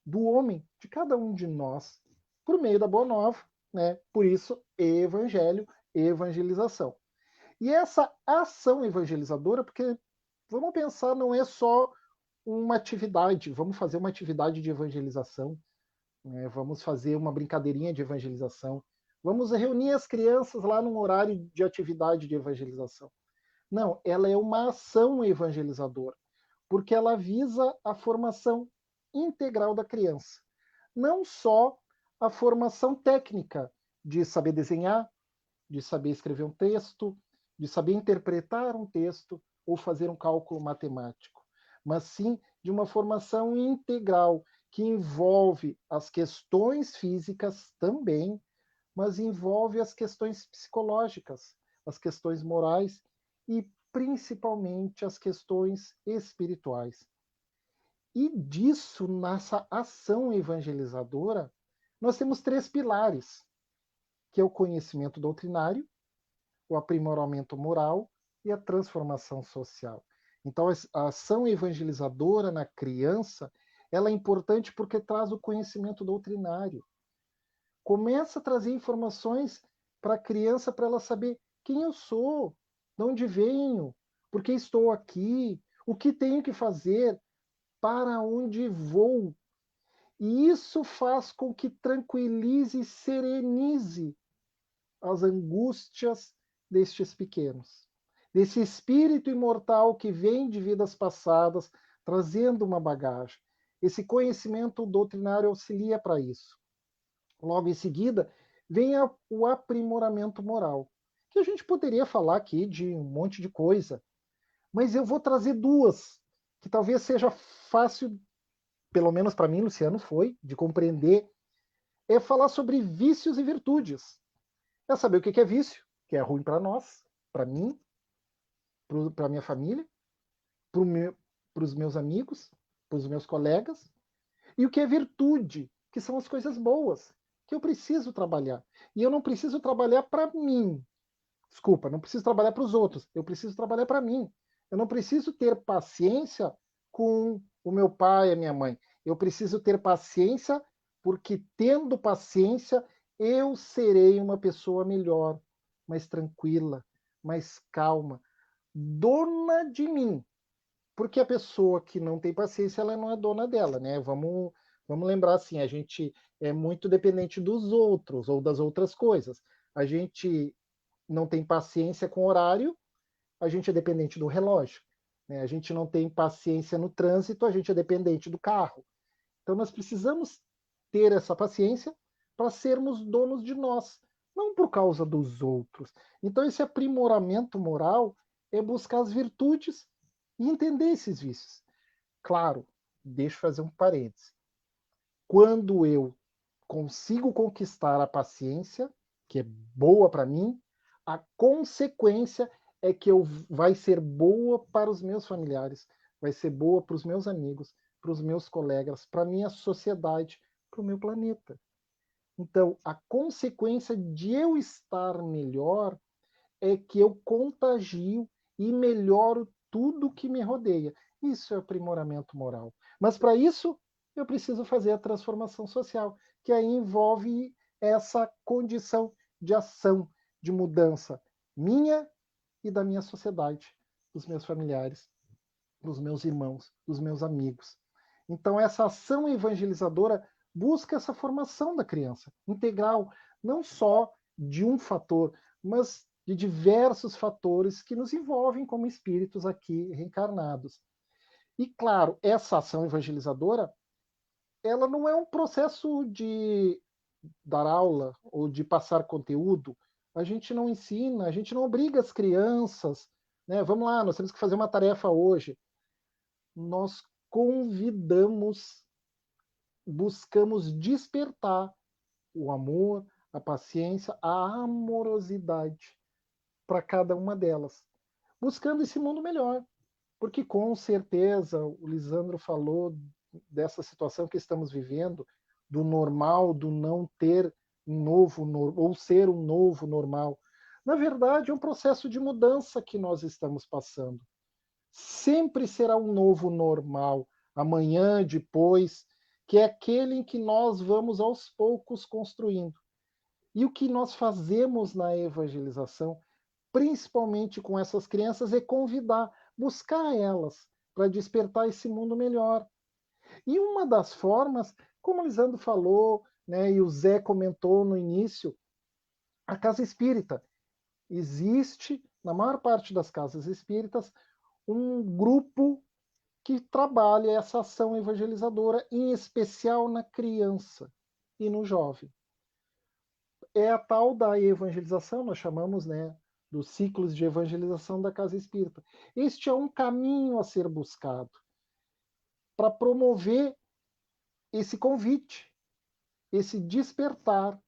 do homem, de cada um de nós, por meio da Boa Nova, né? Por isso, evangelho, evangelização. E essa ação evangelizadora, porque vamos pensar, não é só uma atividade, vamos fazer uma atividade de evangelização, né? Vamos fazer uma brincadeirinha de evangelização, vamos reunir as crianças lá num horário de atividade de evangelização. Não, ela é uma ação evangelizadora, porque ela visa a formação integral da criança. Não só a formação técnica de saber desenhar, de saber escrever um texto, de saber interpretar um texto ou fazer um cálculo matemático, mas sim de uma formação integral que envolve as questões físicas também, mas envolve as questões psicológicas, as questões morais e principalmente as questões espirituais. E disso, nessa ação evangelizadora, nós temos 3 pilares, que é o conhecimento doutrinário, o aprimoramento moral e a transformação social. Então, a ação evangelizadora na criança, ela é importante porque traz o conhecimento doutrinário. Começa a trazer informações para a criança, para ela saber quem eu sou, de onde venho, por que estou aqui, o que tenho que fazer, para onde vou. E isso faz com que tranquilize e serenize as angústias destes pequenos, desse espírito imortal que vem de vidas passadas, trazendo uma bagagem. Esse conhecimento doutrinário auxilia para isso. Logo em seguida, vem o aprimoramento moral, que a gente poderia falar aqui de um monte de coisa, mas eu vou trazer 2, que talvez seja fácil, pelo menos para mim, Luciano, foi, de compreender, é falar sobre vícios e virtudes. É saber o que é vício, que é ruim para nós, para mim, para minha família, para os meus amigos, para os meus colegas, e o que é virtude, que são as coisas boas, que eu preciso trabalhar. E eu não preciso trabalhar para mim. Desculpa, não preciso trabalhar para os outros, eu preciso trabalhar para mim. Eu não preciso ter paciência com o meu pai e a minha mãe. Eu preciso ter paciência, porque tendo paciência, eu serei uma pessoa melhor, mais tranquila, mais calma, dona de mim. Porque a pessoa que não tem paciência, ela não é dona dela, né? Vamos lembrar assim, a gente é muito dependente dos outros ou das outras coisas. A gente não tem paciência com o horário, a gente é dependente do relógio. Né? A gente não tem paciência no trânsito, a gente é dependente do carro. Então nós precisamos ter essa paciência para sermos donos de nós, não por causa dos outros. Então esse aprimoramento moral é buscar as virtudes e entender esses vícios. Claro, deixa eu fazer um parêntese. Quando eu consigo conquistar a paciência, que é boa para mim, a consequência é que vai ser boa para os meus familiares, vai ser boa para os meus amigos, para os meus colegas, para a minha sociedade, para o meu planeta. Então, a consequência de eu estar melhor é que eu contagio e melhoro tudo que me rodeia. Isso é aprimoramento moral. Mas para isso, eu preciso fazer a transformação social, que aí envolve essa condição de ação, de mudança minha e da minha sociedade, dos meus familiares, dos meus irmãos, dos meus amigos. Então, essa ação evangelizadora busca essa formação da criança integral, não só de um fator, mas de diversos fatores que nos envolvem como espíritos aqui reencarnados. E, claro, essa ação evangelizadora, ela não é um processo de dar aula ou de passar conteúdo. A gente não ensina, a gente não obriga as crianças, né? Vamos lá, nós temos que fazer uma tarefa hoje. Nós convidamos buscamos despertar o amor, a paciência, a amorosidade para cada uma delas, buscando esse mundo melhor. Porque com certeza, o Lisandro falou dessa situação que estamos vivendo, do normal, do não ter um novo, ou ser um novo normal. Na verdade, é um processo de mudança que nós estamos passando. Sempre será um novo normal, amanhã, depois, que é aquele em que nós vamos aos poucos construindo. E o que nós fazemos na evangelização, principalmente com essas crianças, é convidar, buscar elas para despertar esse mundo melhor. E uma das formas, como o Lisandro falou, né, e o Zé comentou no início, a casa espírita. Existe, na maior parte das casas espíritas, um grupo que trabalha essa ação evangelizadora, em especial na criança e no jovem. É a tal da evangelização, nós chamamos, né, dos ciclos de evangelização da casa espírita. Este é um caminho a ser buscado para promover esse convite, esse despertar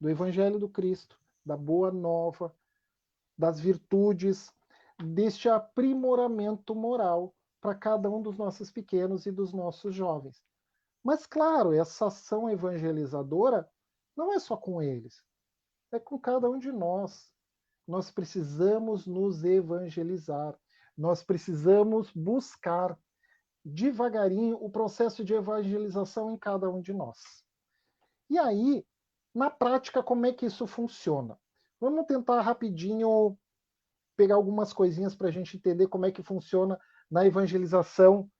do Evangelho do Cristo, da Boa Nova, das virtudes, deste aprimoramento moral para cada um dos nossos pequenos e dos nossos jovens. Mas, claro, essa ação evangelizadora não é só com eles, é com cada um de nós. Nós precisamos nos evangelizar, nós precisamos buscar devagarinho o processo de evangelização em cada um de nós. E aí, na prática, como é que isso funciona? Vamos tentar rapidinho pegar algumas coisinhas para a gente entender como é que funciona na evangelização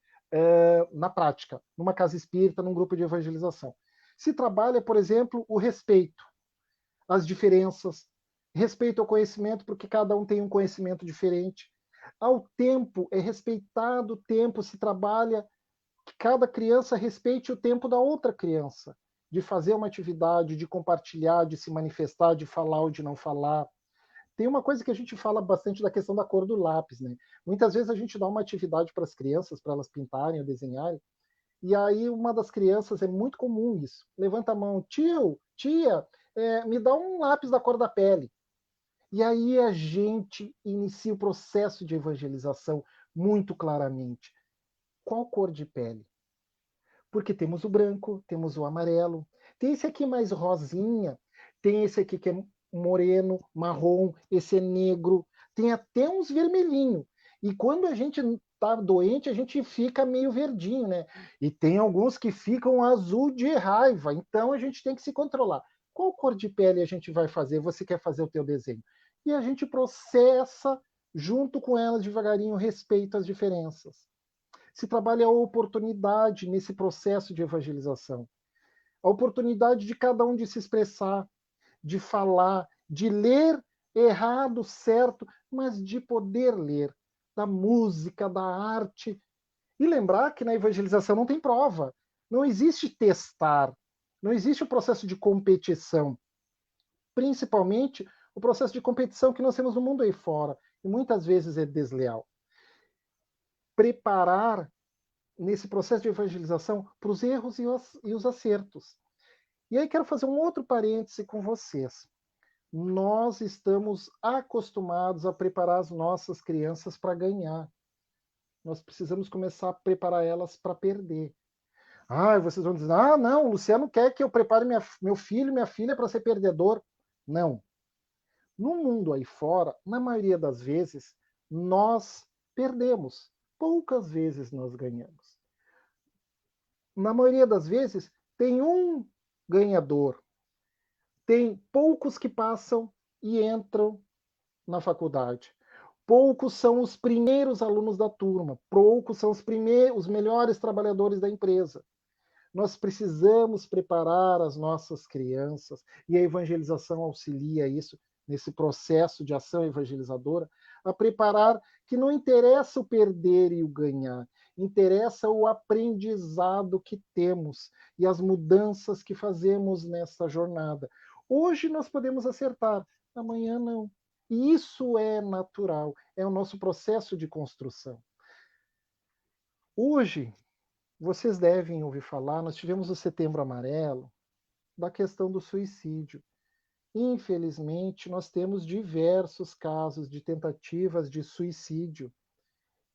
na prática, numa casa espírita, num grupo de evangelização. Se trabalha, por exemplo, o respeito às diferenças, respeito ao conhecimento, porque cada um tem um conhecimento diferente. Ao tempo, é respeitado o tempo, se trabalha que cada criança respeite o tempo da outra criança, de fazer uma atividade, de compartilhar, de se manifestar, de falar ou de não falar. Tem uma coisa que a gente fala bastante da questão da cor do lápis, né? Muitas vezes a gente dá uma atividade para as crianças, para elas pintarem ou desenharem, e aí uma das crianças, é muito comum isso, levanta a mão, tio, tia, me dá um lápis da cor da pele. E aí a gente inicia o processo de evangelização muito claramente. Qual cor de pele? Porque temos o branco, temos o amarelo, tem esse aqui mais rosinha, tem esse aqui que é moreno, marrom, esse é negro, tem até uns vermelhinhos. E quando a gente tá doente, a gente fica meio verdinho, né? E tem alguns que ficam azul de raiva, então a gente tem que se controlar. Qual cor de pele a gente vai fazer? Você quer fazer o teu desenho? E a gente processa junto com elas devagarinho, respeito às diferenças. Se trabalha a oportunidade nesse processo de evangelização. A oportunidade de cada um de se expressar, de falar, de ler errado, certo, mas de poder ler, da música, da arte. E lembrar que na evangelização não tem prova, não existe testar, não existe o processo de competição. Principalmente o processo de competição que nós temos no mundo aí fora, e muitas vezes é desleal. Preparar nesse processo de evangelização para os erros e os acertos. E aí quero fazer um outro parêntese com vocês. Nós estamos acostumados a preparar as nossas crianças para ganhar. Nós precisamos começar a preparar elas para perder. Ah, vocês vão dizer, não, o Luciano quer que eu prepare meu filho, minha filha para ser perdedor. Não. No mundo aí fora, na maioria das vezes, nós perdemos. Poucas vezes nós ganhamos. Na maioria das vezes, tem um ganhador. Tem poucos que passam e entram na faculdade. Poucos são os primeiros alunos da turma. Poucos são os melhores trabalhadores da empresa. Nós precisamos preparar as nossas crianças, e a evangelização auxilia isso, nesse processo de ação evangelizadora, a preparar que não interessa o perder e o ganhar, interessa o aprendizado que temos e as mudanças que fazemos nessa jornada. Hoje nós podemos acertar, amanhã não. E isso é natural, é o nosso processo de construção. Hoje, vocês devem ouvir falar, nós tivemos o Setembro Amarelo, da questão do suicídio. Infelizmente, nós temos diversos casos de tentativas de suicídio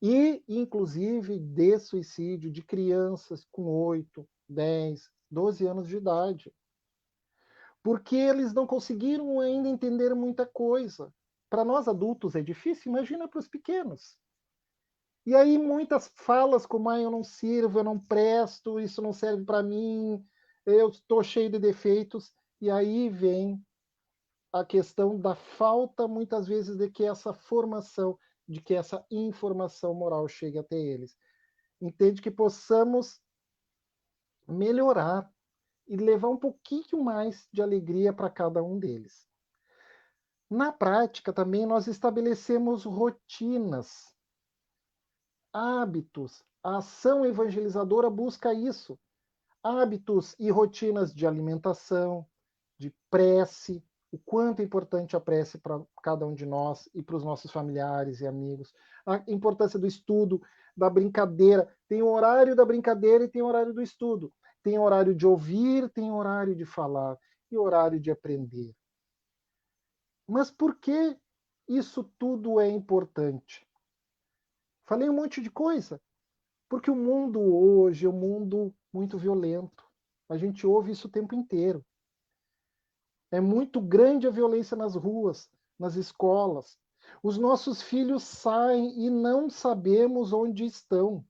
e, inclusive, de suicídio de crianças com 8, 10, 12 anos de idade, porque eles não conseguiram ainda entender muita coisa. Para nós adultos é difícil, imagina para os pequenos. E aí muitas falas como, eu não sirvo, eu não presto, isso não serve para mim, eu estou cheio de defeitos, e aí vem a questão da falta, muitas vezes, de que essa formação, de que essa informação moral chegue até eles. Entende que possamos melhorar e levar um pouquinho mais de alegria para cada um deles. Na prática, também, nós estabelecemos rotinas, hábitos. A ação evangelizadora busca isso. Hábitos e rotinas de alimentação, de prece, o quanto é importante a prece para cada um de nós e para os nossos familiares e amigos, a importância do estudo, da brincadeira. Tem o horário da brincadeira e tem o horário do estudo. Tem horário de ouvir, tem horário de falar e horário de aprender. Mas por que isso tudo é importante? Falei um monte de coisa, porque o mundo hoje é um mundo muito violento. A gente ouve isso o tempo inteiro. É muito grande a violência nas ruas, nas escolas. Os nossos filhos saem e não sabemos onde estão,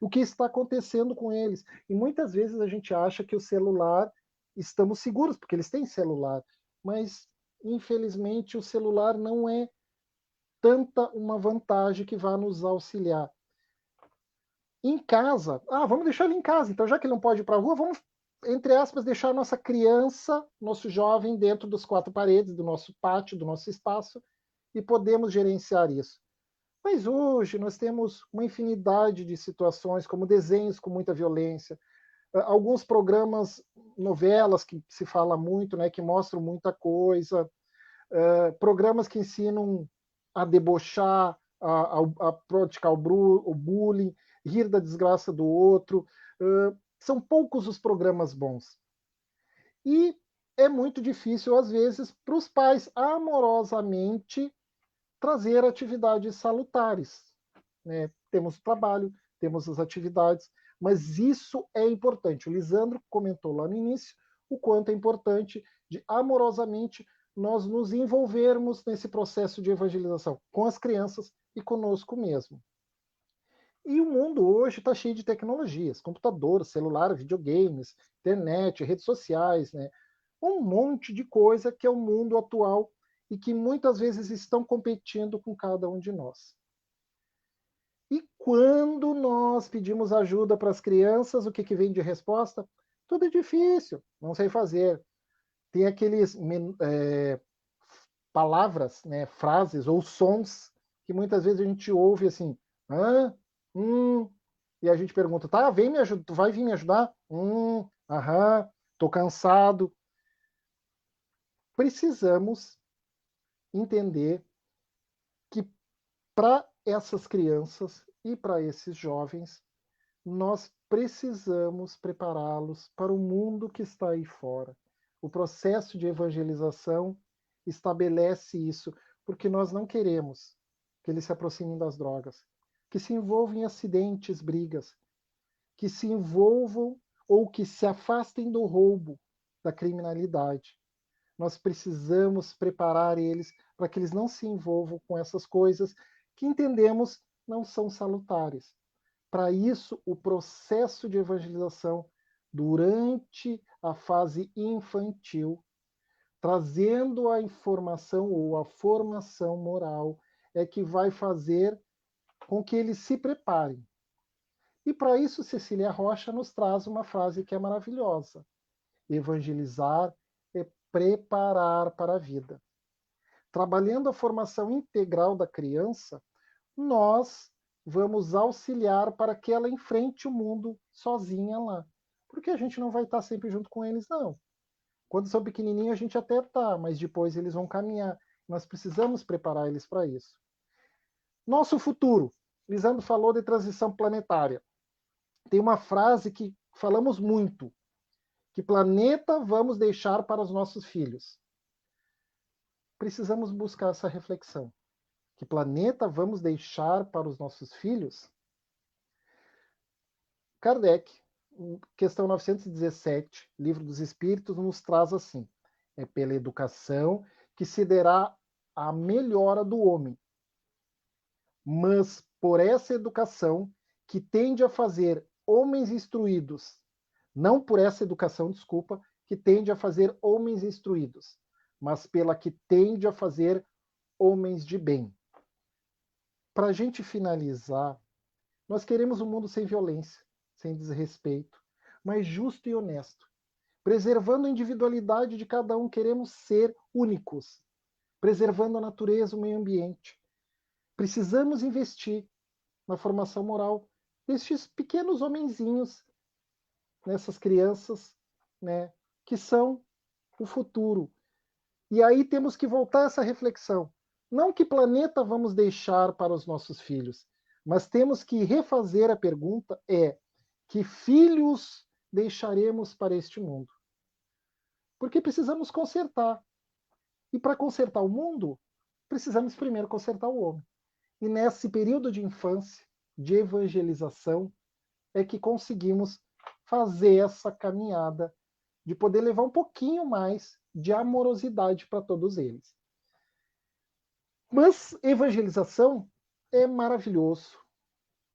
o que está acontecendo com eles. E muitas vezes a gente acha que o celular, estamos seguros, porque eles têm celular, mas infelizmente o celular não é tanta uma vantagem que vá nos auxiliar. Em casa, vamos deixar ele em casa, então já que ele não pode ir para a rua, vamos, entre aspas, deixar a nossa criança, nosso jovem, dentro das quatro paredes do nosso pátio, do nosso espaço, e podemos gerenciar isso. Mas hoje nós temos uma infinidade de situações, como desenhos com muita violência, alguns programas, novelas que se fala muito, né, que mostram muita coisa, programas que ensinam a debochar, a praticar o bullying, rir da desgraça do outro. São poucos os programas bons. E é muito difícil, às vezes, para os pais amorosamente trazer atividades salutares. Né? Temos o trabalho, temos as atividades, mas isso é importante. O Lisandro comentou lá no início o quanto é importante de amorosamente nós nos envolvermos nesse processo de evangelização com as crianças e conosco mesmo. E o mundo hoje está cheio de tecnologias, computador, celular, videogames, internet, redes sociais, né? Um monte de coisa que é o mundo atual e que muitas vezes estão competindo com cada um de nós. E quando nós pedimos ajuda para as crianças, o que vem de resposta? Tudo é difícil, não sei fazer. Tem aqueles palavras, né, frases ou sons que muitas vezes a gente ouve assim, e a gente pergunta, tá, vem me ajudar, tu vai vir me ajudar? Aham, tô cansado. Precisamos entender que para essas crianças e para esses jovens, nós precisamos prepará-los para o mundo que está aí fora. O processo de evangelização estabelece isso, porque nós não queremos que eles se aproximem das drogas, que se envolvam em acidentes, brigas, que se envolvam ou que se afastem do roubo, da criminalidade. Nós precisamos preparar eles para que eles não se envolvam com essas coisas que entendemos não são salutares. Para isso, o processo de evangelização durante a fase infantil, trazendo a informação ou a formação moral, é que vai fazer com que eles se preparem. E para isso, Cecília Rocha nos traz uma frase que é maravilhosa. Evangelizar é preparar para a vida. Trabalhando a formação integral da criança, nós vamos auxiliar para que ela enfrente o mundo sozinha lá. Porque a gente não vai estar sempre junto com eles, não. Quando são pequenininhos, a gente até está, mas depois eles vão caminhar. Nós precisamos preparar eles para isso. Nosso futuro. Lisandro falou de transição planetária. tem uma frase que falamos muito: que planeta vamos deixar para os nossos filhos? Precisamos buscar essa reflexão. Que planeta vamos deixar para os nossos filhos? Kardec, questão 917, Livro dos Espíritos, nos traz assim: é pela educação que se dará a melhora do homem, mas por essa educação que tende a fazer homens instruídos, não por essa educação, desculpa, que tende a fazer homens instruídos, mas pela que tende a fazer homens de bem. Para a gente finalizar, nós queremos um mundo sem violência, sem desrespeito, mas justo e honesto. Preservando a individualidade de cada um, queremos ser únicos, preservando a natureza, o meio ambiente. Precisamos investir na formação moral destes pequenos homenzinhos, nessas crianças, né, que são o futuro. E aí temos que voltar a essa reflexão. Não que planeta vamos deixar para os nossos filhos, mas temos que refazer a pergunta: que filhos deixaremos para este mundo? Porque precisamos consertar. E para consertar o mundo, precisamos primeiro consertar o homem. E nesse período de infância, de evangelização, é que conseguimos fazer essa caminhada de poder levar um pouquinho mais de amorosidade para todos eles. Mas evangelização é maravilhoso.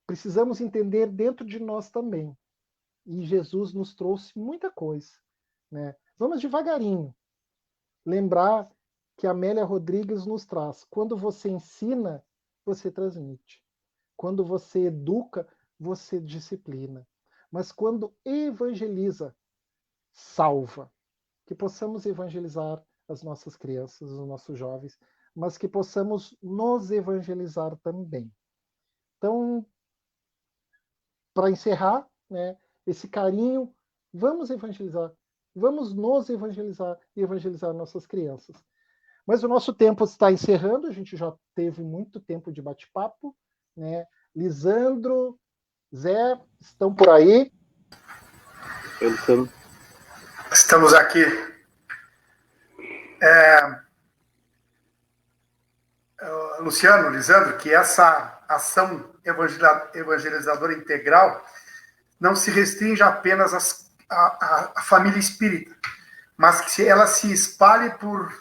Precisamos entender dentro de nós também. E Jesus nos trouxe muita coisa, né? Vamos devagarinho. Lembrar que a Amélia Rodrigues nos traz: quando você ensina, você transmite. Quando você educa, você disciplina. Mas quando evangeliza, salva. Que possamos evangelizar as nossas crianças, os nossos jovens, mas que possamos nos evangelizar também. Então, para encerrar, né, esse carinho, vamos evangelizar, vamos nos evangelizar e evangelizar nossas crianças. Mas o nosso tempo está encerrando, a gente já teve muito tempo de bate-papo, né? Lisandro, Zé, estão por aí? Estamos aqui. Luciano, Lisandro, que essa ação evangelizadora integral não se restringe apenas à família espírita, mas que ela se espalhe por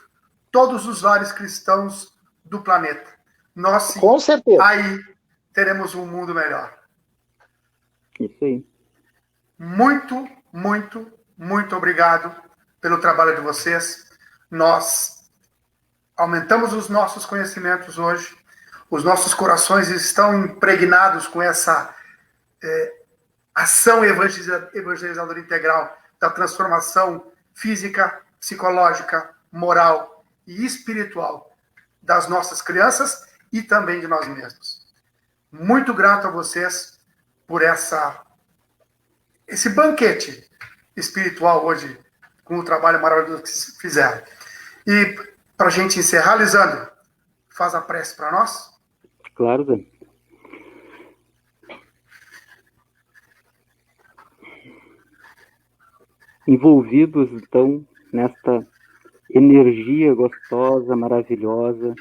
todos os lares cristãos do planeta. Nós, com certeza, aí teremos um mundo melhor. Isso aí. Muito, muito, muito obrigado pelo trabalho de vocês. Nós aumentamos os nossos conhecimentos hoje. Os nossos corações estão impregnados com essa ação evangelizadora integral da transformação física, psicológica, moral e espiritual das nossas crianças e também de nós mesmos. Muito grato a vocês por esse banquete espiritual hoje, com o trabalho maravilhoso que vocês fizeram. E para a gente encerrar, Lisandro, faz a prece para nós? Claro, Zé. Envolvidos, então, nesta energia gostosa, maravilhosa,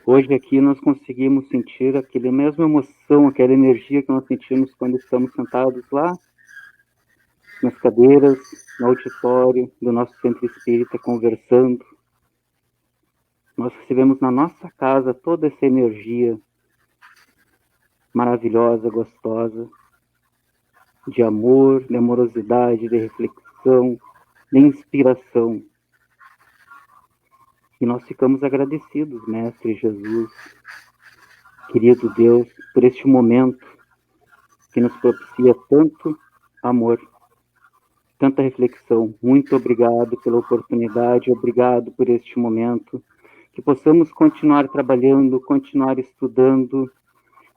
hoje aqui nós conseguimos sentir aquela mesma emoção, aquela energia que nós sentimos quando estamos sentados lá nas cadeiras, no auditório do nosso centro espírita, conversando. Nós recebemos na nossa casa toda essa energia maravilhosa, gostosa, de amor, de amorosidade, de reflexão, de inspiração. E nós ficamos agradecidos, Mestre Jesus, querido Deus, por este momento que nos propicia tanto amor, tanta reflexão. Muito obrigado pela oportunidade, obrigado por este momento, que possamos continuar trabalhando, continuar estudando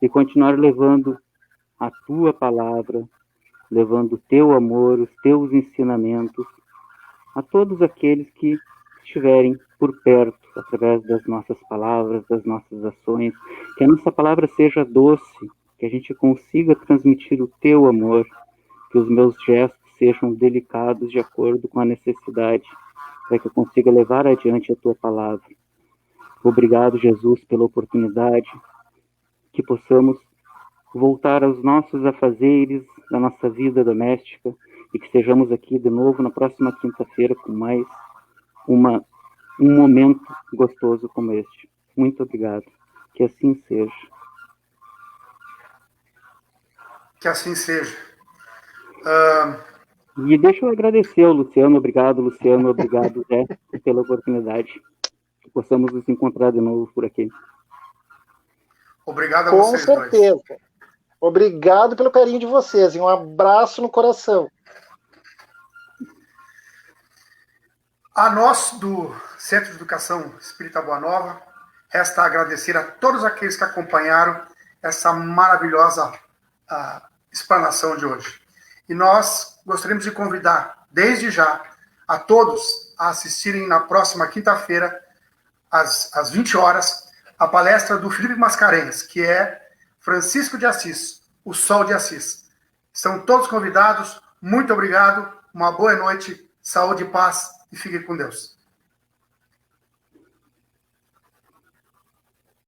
e continuar levando a Tua palavra, levando o Teu amor, os Teus ensinamentos a todos aqueles que estiverem por perto, através das nossas palavras, das nossas ações, que a nossa palavra seja doce, que a gente consiga transmitir o teu amor, que os meus gestos sejam delicados de acordo com a necessidade, para que eu consiga levar adiante a tua palavra. Obrigado, Jesus, pela oportunidade, que possamos voltar aos nossos afazeres, da nossa vida doméstica, e que estejamos aqui de novo na próxima quinta-feira com mais um momento gostoso como este. Muito obrigado. Que assim seja. Que assim seja. E deixa eu agradecer ao Luciano. Obrigado, Luciano. Obrigado, Zé, pela oportunidade. Que possamos nos encontrar de novo por aqui. Obrigado a Com vocês certeza. dois. Obrigado pelo carinho de vocês e um abraço no coração. A nós, do Centro de Educação Espírita Boa Nova, resta agradecer a todos aqueles que acompanharam essa maravilhosa explanação de hoje. E nós gostaríamos de convidar, desde já, a todos a assistirem na próxima quinta-feira, às 20 horas, a palestra do Felipe Mascarenhas, que é Francisco de Assis, o Sol de Assis. Estão todos convidados. Muito obrigado. Uma boa noite, saúde e paz, e fiquem com Deus.